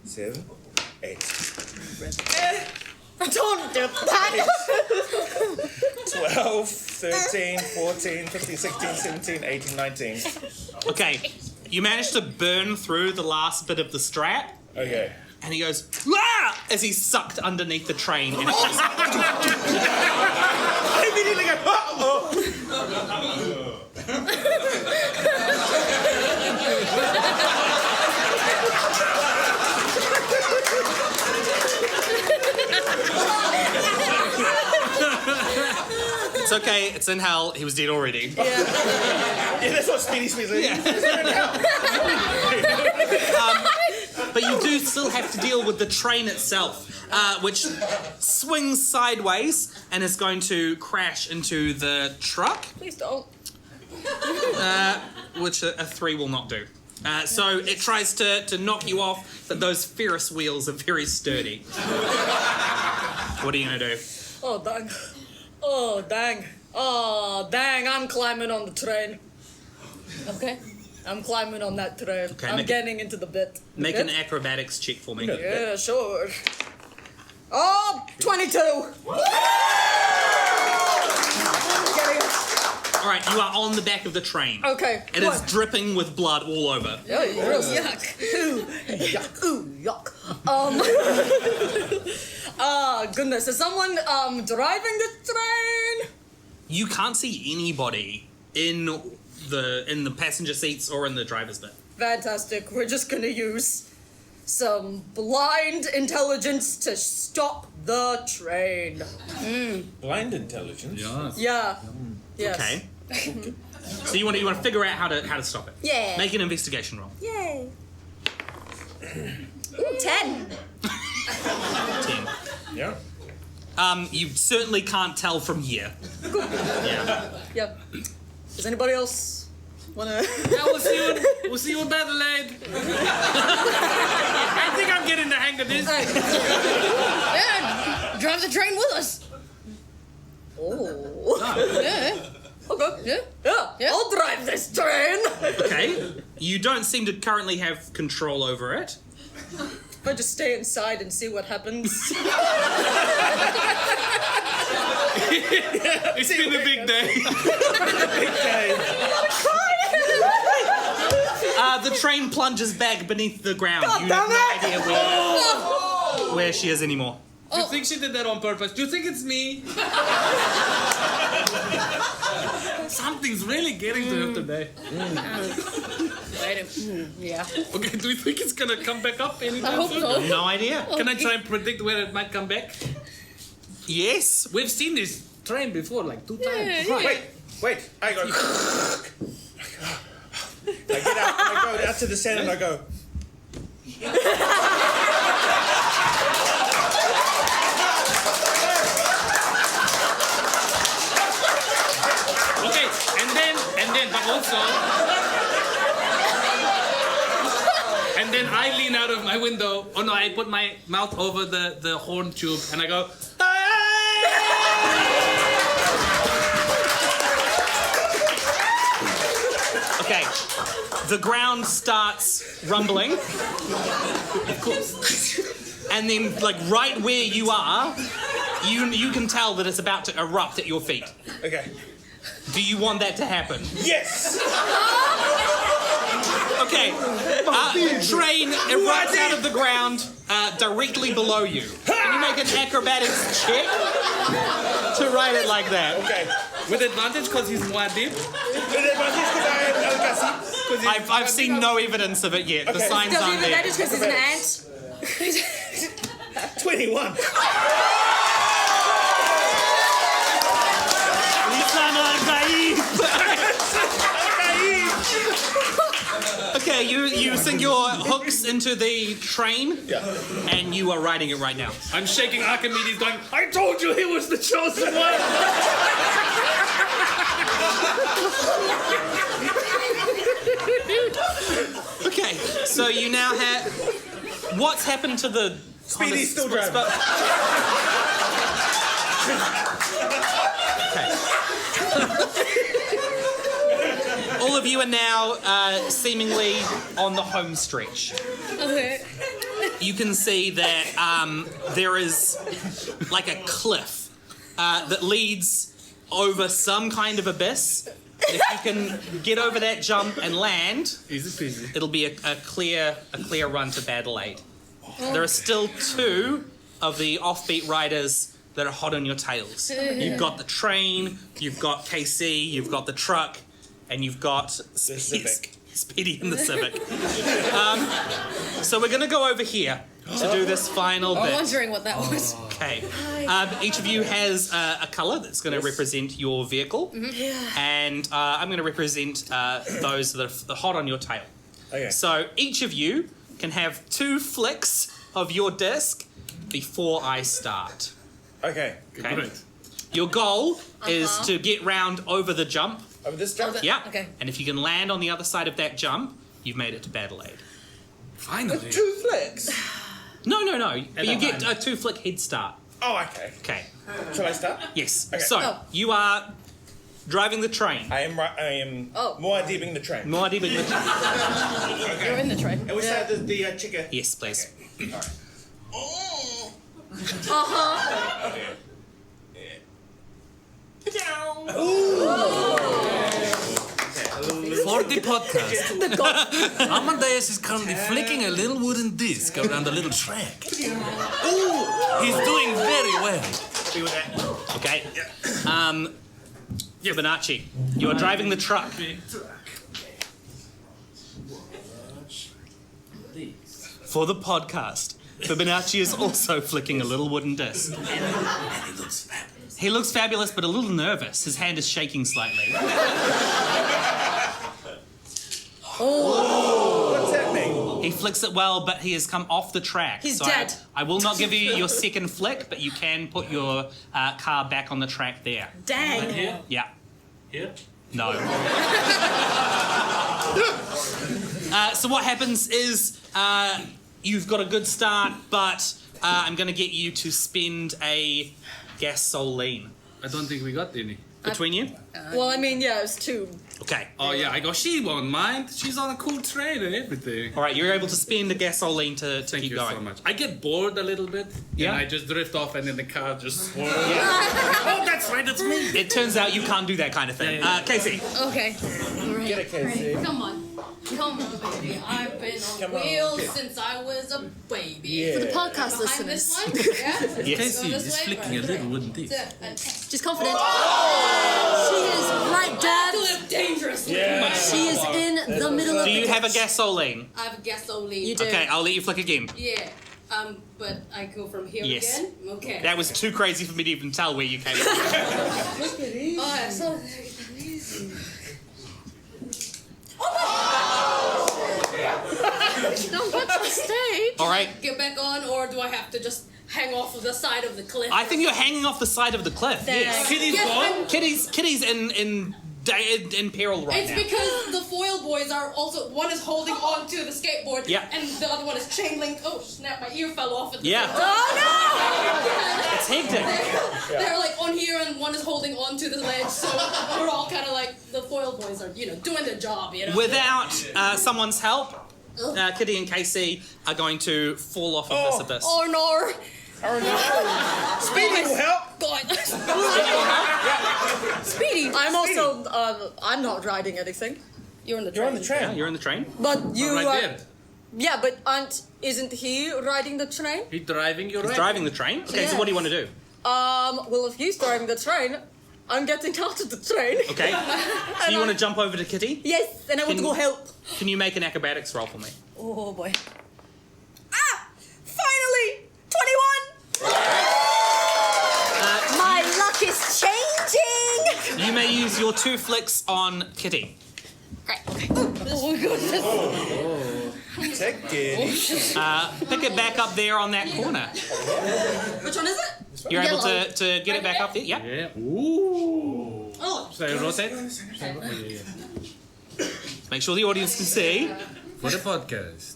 7, 8. Don't do that. 12, 13, 14, 15, 16, 17, 18, 19. Okay. You managed to burn through the last bit of the strap. Okay. And he goes, "Ah!" as he's sucked underneath the train. And it's just, I immediately go, it's okay, it's in hell. He was dead already. Yeah, that's what Speedy Smee's like. Yeah. But you do still have to deal with the train itself, which swings sideways and is going to crash into the truck, Please don't. which a 3 will not do. So it tries to knock you off, but those Ferris wheels are very sturdy. What are you going to do? Oh, dang. Oh, dang. Oh, dang. I'm climbing on the train. Okay. I'm climbing on that train. Okay, I'm make- getting into the bit. Make an acrobatics check for me. Yeah, sure. Oh, 22. All right, you are on the back of the train. Okay. It is what? dripping with blood all over. Yeah, gross. Yuck. Yuck. Ooh, yuck. Goodness. Is someone driving the train? You can't see anybody in the passenger seats or in the driver's bit. Fantastic. We're just gonna use some blind intelligence to stop the train. Blind intelligence? Yeah. Yes. Okay. So you want to figure out how to stop it. Yeah. Make an investigation roll. Yay. Ooh, 10. 10. Yeah. You certainly can't tell from here. Yeah. Yeah. Does anybody else wanna? Yeah, we'll see you in Adelaide. I think I'm getting the hang of this. Yeah, drive the train with us. Oh. Yeah. Okay. Yeah. Yeah. I'll drive this train. Okay. You don't seem to currently have control over it. If I just stay inside and see what happens. It's been a big day. The train plunges back beneath the ground. God You have no damn idea where she is anymore. Do you think she did that on purpose? Do you think it's me? Something's really getting to her today. Yeah. Okay, do you think it's gonna come back up I anytime hope soon? so. No idea. Can I try and predict where it might come back? Yes. We've seen this train before, like 2 times. Wait. I go. I get out. I go out to the sand and I go. Okay, and then, but also, and then I lean out of my window. Oh no, I put my mouth over the horn tube and I go. Okay. The ground starts rumbling. Of course. And then, like, right where you are, you can tell that it's about to erupt at your feet. Okay. Do you want that to happen? Yes. Okay. Train erupts out of the ground directly below you. Can you make an acrobatics check to ride it like that? Okay. With advantage because he's Muad'Dib. I've seen no evidence of it yet. The Okay. signs aren't there. That is because he's an ant. 21. Yeah, you sink your hooks into the train, and you are riding it right now. I'm shaking Archimedes going, I told you he was the chosen one! Okay, so you now have... What's happened to the... Speedy's still driving. All of you are now seemingly on the home stretch. Okay. You can see that there is like a cliff that leads over some kind of abyss. If you can get over that jump and land, Easy peasy. it'll be a clear run to Battle Aid. There are still 2 of the offbeat riders that are hot on your tails. You've got the train, you've got KC, you've got the truck, and you've got Speedy and the Civic. So we're going to go over here to do this final I'm bit. wondering what that was. Okay. Each of you has a colour that's going to represent your vehicle. And I'm going to represent those that are hot on your tail. Okay. So each of you can have 2 flicks of your disc before I start. Okay. Okay. Great. Your goal is to get round over the jump. Over this jump? Yeah. Okay. And if you can land on the other side of that jump, you've made it to Battle Aid. Finally. 2 flicks? No. But you get a 2 flick head start. Oh, okay. Okay. Shall I start? Yes. Okay. So you are driving the train. I am Muad'Dibing the train. Muad'Dibing the train. You're in the train. And we start the chicken. Yes, please. For the podcast, Amadeus is currently flicking a little wooden disc around a little track. Ooh, he's doing very well. Okay. Fibonacci, you are driving the truck. For the podcast, Fibonacci is also flicking a little wooden disc. He looks fabulous, but a little nervous. His hand is shaking slightly. What's happening? He flicks it well, but he has come off the track. He's so dead. I will not give you your second flick, but you can put your car back on the track there. Dang. Here? Yeah. Here? No. So what happens is you've got a good start, but I'm going to get you to spend a gasoline. I don't think we got any. Between you? Well, I mean, yeah, it's 2. Okay. Oh yeah, I go, she won't mind. She's on a cool train and everything. All right, you're able to spend the gasoline to Thank keep you going. so much. I get bored a little bit, Yeah. and I just drift off, and then the car just swirls. Oh, that's right, it's me. It turns out you can't do that kind of thing. Casey. Okay. Alright. Get it, Casey. Alright, come on, baby. I've been on wheels since I was a baby. Yeah. For the podcast Behind listeners. this one? Yeah? Yes. Casey is flicking a little wooden disc. She's confident. She is right, Dad. Live dangerously. Yeah. She is in the middle of Do the you have a gasoline? I have a gasoline. You do. Okay, I'll let you flick again. Yeah. But I go from here Yes. again? Okay. That was too crazy for me to even tell where you came from. Alright, so don't touch the stage. All right. Get back on, or do I have to just hang off of the side of the cliff? I think you're hanging off the side of the cliff. Yes. Kitty's Yes, gone. I'm- Kitty's in peril right It's now. because the foil boys are also, one is holding on to the skateboard, Yeah. and the other one is chain linked. Oh snap! My ear fell off. At the Yeah. same time. It's hectic. They're like on here, and one is holding on to the ledge. So we're all kind of like the foil boys are, doing their job. Without someone's help, Kitty and Casey are going to fall off of this abyss. Oh no. Speedy will help. God. Speedy. I'm also. I'm not riding anything. You're on the train. You're on the train. Yeah, you're in the train. But you. Right there. Yeah, but isn't he riding the train? He's driving you He's right. driving the train. Okay, so what do you want to do? Well, if he's driving the train, I'm getting out of the train. Okay. So you want to jump over to Kitty? Yes, and I want to go help. Can you make an acrobatics roll for me? Oh boy. Ah! Finally! 21! My luck is changing! You may use your 2 flicks on Kitty. Great. Okay. Oh goodness. Take it. Pick it back up there on that corner. Which one is it? You're able Yellow. to get it back up there? Yeah. Yeah. Ooh. Oh. So rotate. Make sure the audience can see. For the podcast.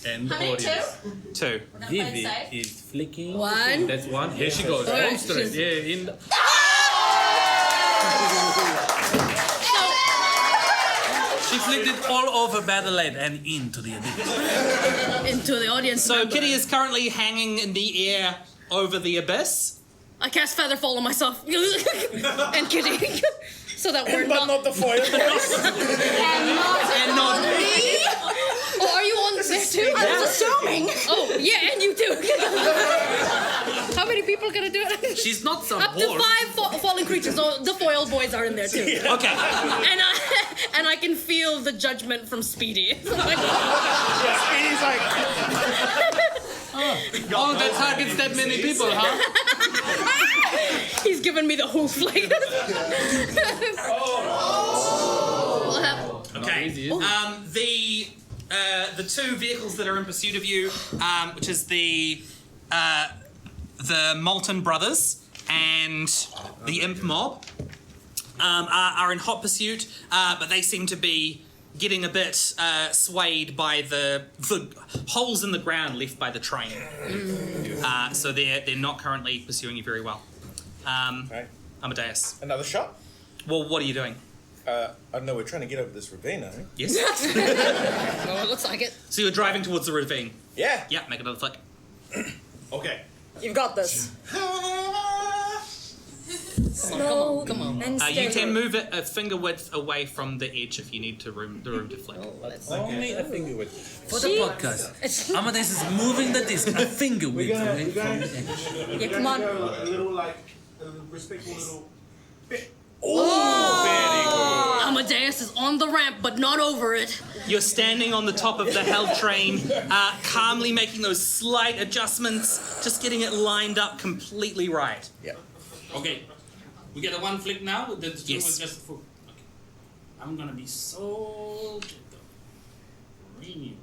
And the How many, audience. 2. Vivi is flicking. 1. That's 1. Here she goes. Alright, Home straight. she's- Yeah, in the... She flicked it all over Battle8 and into the abyss. Into the audience. So member. Kitty is currently hanging in the air over the abyss. I cast Featherfall on myself and Kitty, so that we're But not the foil boys. And not me. Oh, are you on there too? I was assuming. Oh, yeah, and you too. How many people gonna do it? She's not some Up to whore. 5 fallen creatures. So the foil boys are in there too. Okay. And I can feel the judgment from Speedy. Speedy's like, Oh, that targets that many people, huh? He's giving me the hoof like. Okay. The 2 vehicles that are in pursuit of you, which is the Molten Brothers and the Imp Mob, are in hot pursuit, but they seem to be getting a bit swayed by the holes in the ground left by the train. So they're not currently pursuing you very well. right. Amadeus. Another shot? Well, what are you doing? I know we're trying to get over this ravine, aren't we? Yes. Oh, it looks like it. So you're driving towards the ravine. Yeah. Yeah, make another flick. Okay. You've got this. Slow Come on. and You steady. can move it a finger width away from the edge if you need the room to flick. Only a finger width. For the podcast, Amadeus is moving the disc a finger width away from the edge. Yeah, come on. A little, like, respectful little bit. Amadeus is on the ramp, but not over it. You're standing on the top of the hell train, calmly making those slight adjustments, just getting it lined up completely right. Yeah. Okay, we get a 1 flick now. The 2 Yes. was just full. Okay. I'm gonna be so gentle.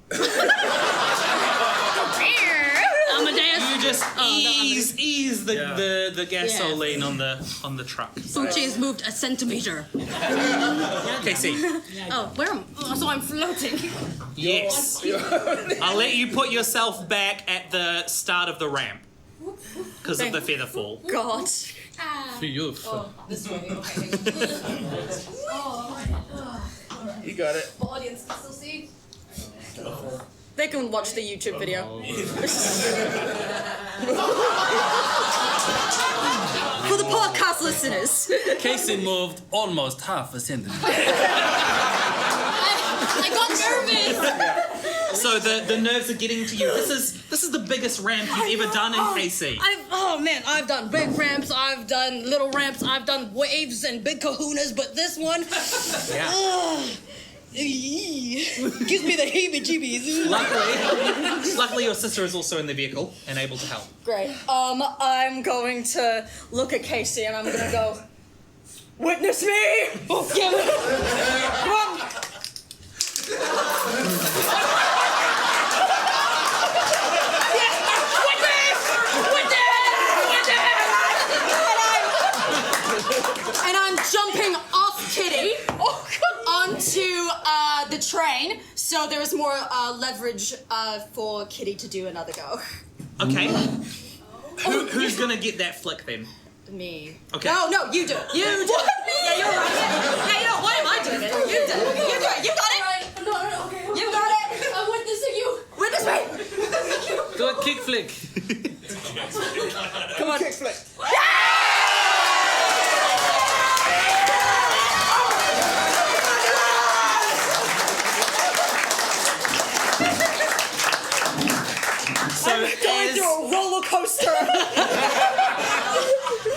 Amadeus. You just ease the gasoline Yeah. on the truck. Fuchi's moved a centimeter. Casey. Oh, where am so I'm floating. Yes. I'll let you put yourself back at the start of the ramp because of the feather fall. God. Beautiful. This way. Okay. You got it. The audience can still see. They can watch the YouTube video. For the podcast listeners. Casey moved almost half a centimeter. I got nervous. So the nerves are getting to you. This is the biggest ramp you've ever done in KC. I've done big ramps, I've done little ramps, I've done waves and big kahunas, but this one, gives me the heebie-jeebies. Luckily, your sister is also in the vehicle and able to help. Great. I'm going to look at Casey and I'm gonna go, witness me! Oh, yeah. Come on. And I'm jumping off Kitty onto the train, so there is more leverage for Kitty to do another go. Okay. Who's gonna get that flick then? Me. Okay. No, you do it. You do it. Yeah, you're right. Yeah, you know, why am I doing it? You do it. You do it. You got it. No, okay. You got it. I'm witnessing you. Witness me. Do a kick flick. Come on. Kickflip. So Going through a roller coaster.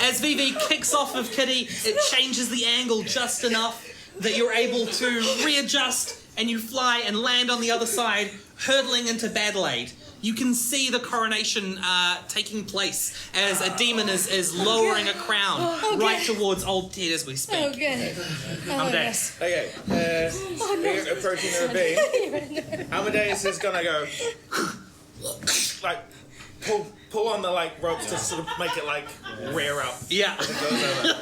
as Vivi kicks off of Kitty, it changes the angle just enough that you're able to readjust and you fly and land on the other side, hurtling into Battle8. you can see the coronation taking place as a demon is lowering a crown right towards Old Ted as we speak. Okay. Amadeus. Okay, we're approaching the ravine. Amadeus is gonna go, like, pull on the, like, ropes to sort of make it, like, rear up. Yeah. As it goes over.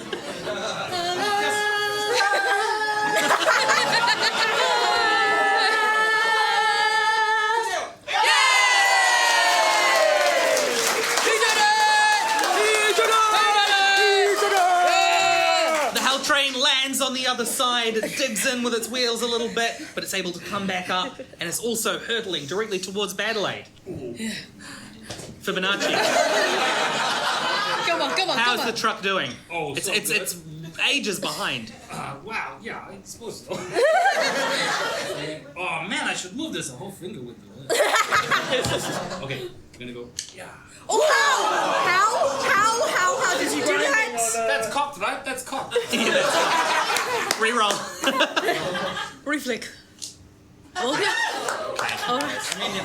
Train lands on the other side, it digs in with its wheels a little bit, but it's able to come back up, and it's also hurtling directly towards Adelaide. Fibonacci. Come on. How's the truck doing? Oh, it's so it's good. it's ages behind. Wow, yeah, I suppose so. Oh man, I should move this. A whole finger with the Okay, I'm gonna go. Yeah. Oh, how did you do that? That's cocked, right? That's cocked. Reroll. Reflick. Okay. All right. I mean,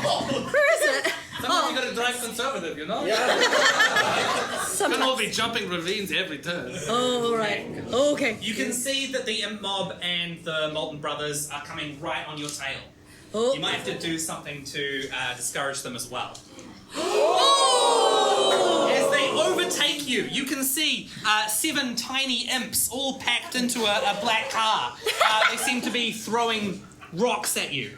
Where is it? sometimes you gotta drive conservative, you know? Can't all be jumping ravines every turn. Oh, all right. Okay. You can see that the Imp Mob and the Molten Brothers are coming right on your tail. Oh. You might have to do something to discourage them as well. As they overtake you, you can see 7 tiny imps all packed into a black car. They seem to be throwing rocks at you.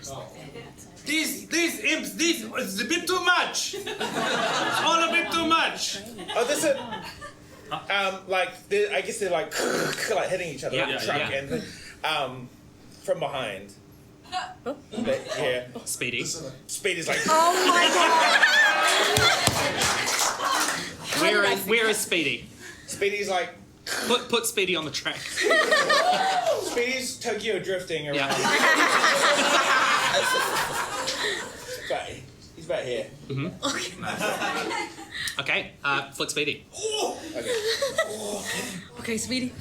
These imps, it's a bit too much. It's all a bit too much. Oh, this is... like, I guess they're, like, like hitting each other with the truck, and from behind. Yeah. Speedy. Speedy's like... Oh my god! Where is Speedy? Speedy's like... Put Speedy on the track. Speedy's Tokyo drifting around. Yeah. He's about here. Okay, flick Speedy. Okay, Speedy.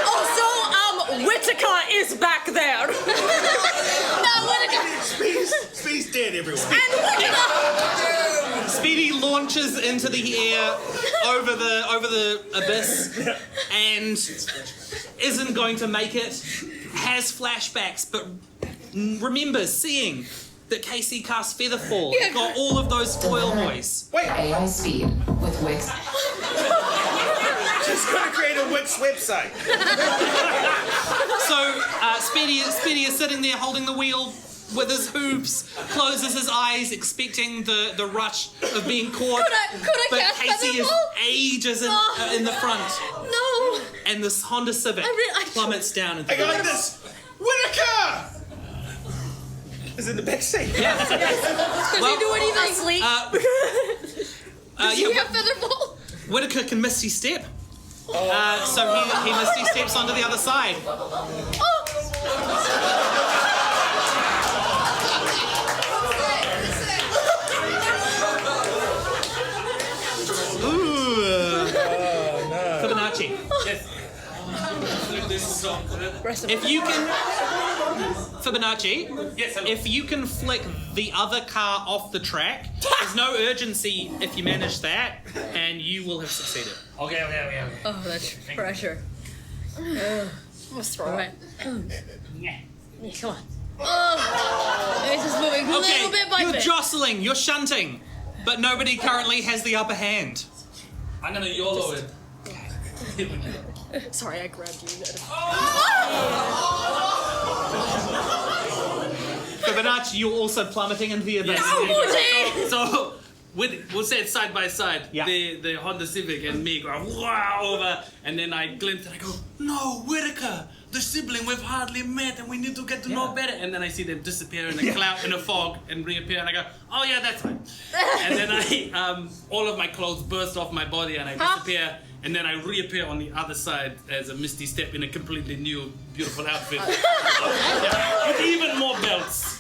Also, Whittaker is back there. No, Whittaker. Speedy's dead, everyone. And Whittaker. Speedy launches into the air over the abyss and isn't going to make it. Has flashbacks, but remembers seeing that Casey cast Featherfall. Got all of those foil boys. Wait. AI speed with Wix. She's gonna create a Wix website. So Speedy is sitting there holding the wheel with his hooves, closes his eyes, expecting the rush of being caught. Could I but cast Casey is Featherfall? ages in the front, No. and this Honda Civic plummets down into I go the like this. Whittaker is in the back seat. Yeah. Does he do anything? Asleep. Does he have Featherfall? Whittaker can misty step. So he misty steps onto the other side. Fibonacci. Yes. If you can, Fibonacci. Yes, hello. If you can flick the other car off the track, there's no urgency if you manage that, and you will have succeeded. Okay. Oh, that's pressure. Let's throw All it. right. Come on. Oh, it's just moving a Okay, little bit by you're bit. jostling, you're shunting, but nobody currently has the upper hand. I'm gonna YOLO it. Sorry, I grabbed you. Fibonacci, you're also plummeting into the abyss. So we'll say it's side by side. Yeah. The Honda Civic and me go wow over, and then I glimpse and I go, no, Whittaker, the sibling we've hardly met, and we need to get to know better. And then I see them disappear in a cloud, in a fog, and reappear, and I go, oh yeah, that's right. And then I all of my clothes burst off my body, and I disappear. And then I reappear on the other side as a misty step in a completely new, beautiful outfit. With even more belts.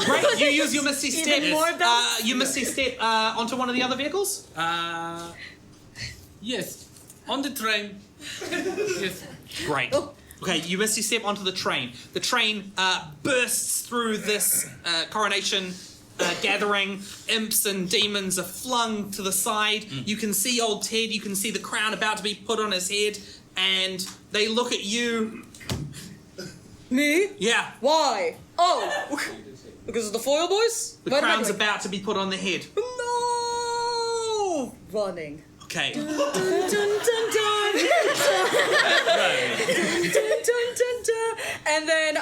Great, you use your Misty Step. Even more belts? You Misty Step onto one of the other vehicles? Yes, on the train, Yes. Great. Okay, you misty step onto the train. The train bursts through this coronation gathering. Imps and demons are flung to the side. You can see old Ted. You can see the crown about to be put on his head. And they look at you. Me? Yeah. Why? Oh, because of the foil boys? The crown's about to be put on the head. No! Running. Okay. Dun, dun, dun, dun. Dun, dun, dun, dun. And then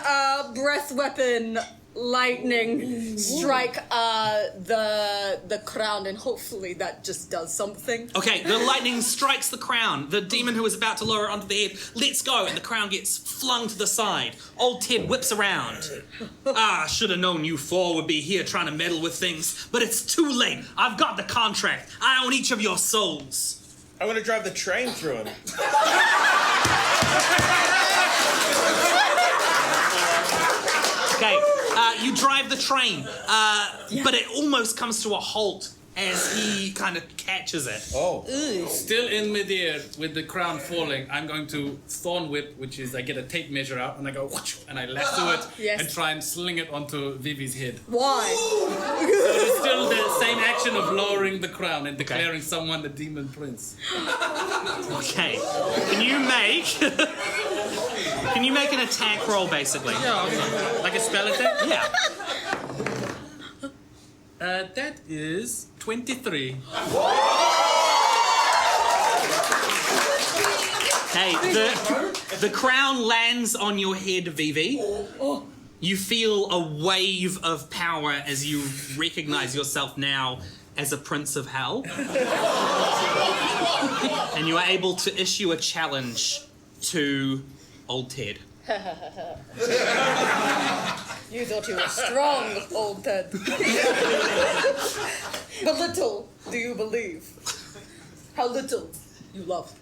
breath weapon lightning strike the crown, and hopefully that just does something. Okay, the lightning strikes the crown. The demon who is about to lower it onto the head lets go, and the crown gets flung to the side. Old Ted whips around. I should have known you four would be here trying to meddle with things, but it's too late. I've got the contract. I own each of your souls. I'm gonna drive the train through him. Okay, you drive the train, but it almost comes to a halt as he kind of catches it. Oh. Still in midair with the crown falling, I'm going to thorn whip, which is I get a tape measure out and I go whoosh, and I lasso it and try and sling it onto Vivi's head. Why? So it's still the same action of lowering the crown and declaring someone the demon prince. Okay, can you make an attack roll basically? Yeah, okay. Like a spell attack? Yeah. That is 23. Hey, the crown lands on your head, Vivi. You feel a wave of power as you recognize yourself now as a prince of hell. And you are able to issue a challenge to old Ted. You thought you were strong, old Ted. But little do you believe how little you love.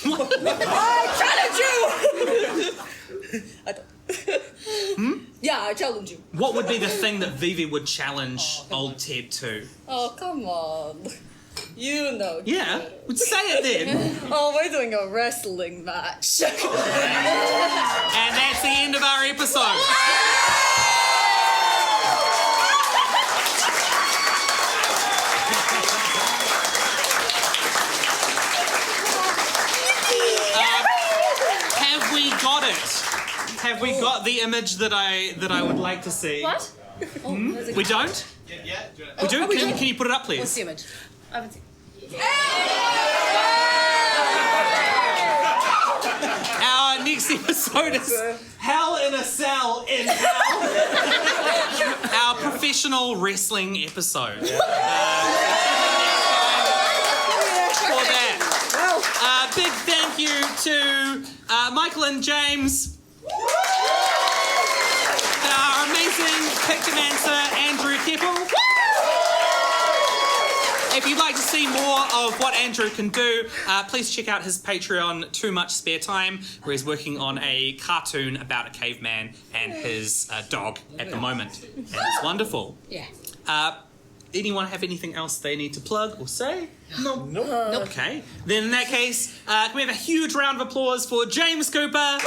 I challenge you! I don't. Yeah, I challenge you. What would be the thing that Vivi would challenge old Ted to? Oh, come on. You know. Yeah, say it then. Oh, we're doing a wrestling match. And that's the end of our episode. Have we got it? Have we got the image that I would like to see? What? Oh, We don't? We do? Can you put it up, please? What's the image? I haven't seen. Our next episode is Hell in a Cell in Hell. Our professional wrestling episode. For that. Big thank you to Michael and James. Our amazing Pictomancer, Andrew Kepple. If you'd like to see more of what Andrew can do, please check out his Patreon, Too Much Spare Time, where he's working on a cartoon about a caveman and his dog at the moment. And it's wonderful. Yeah. Anyone have anything else they need to plug or say? No. Nope. Okay. Then in that case, can we have a huge round of applause for James Cooper?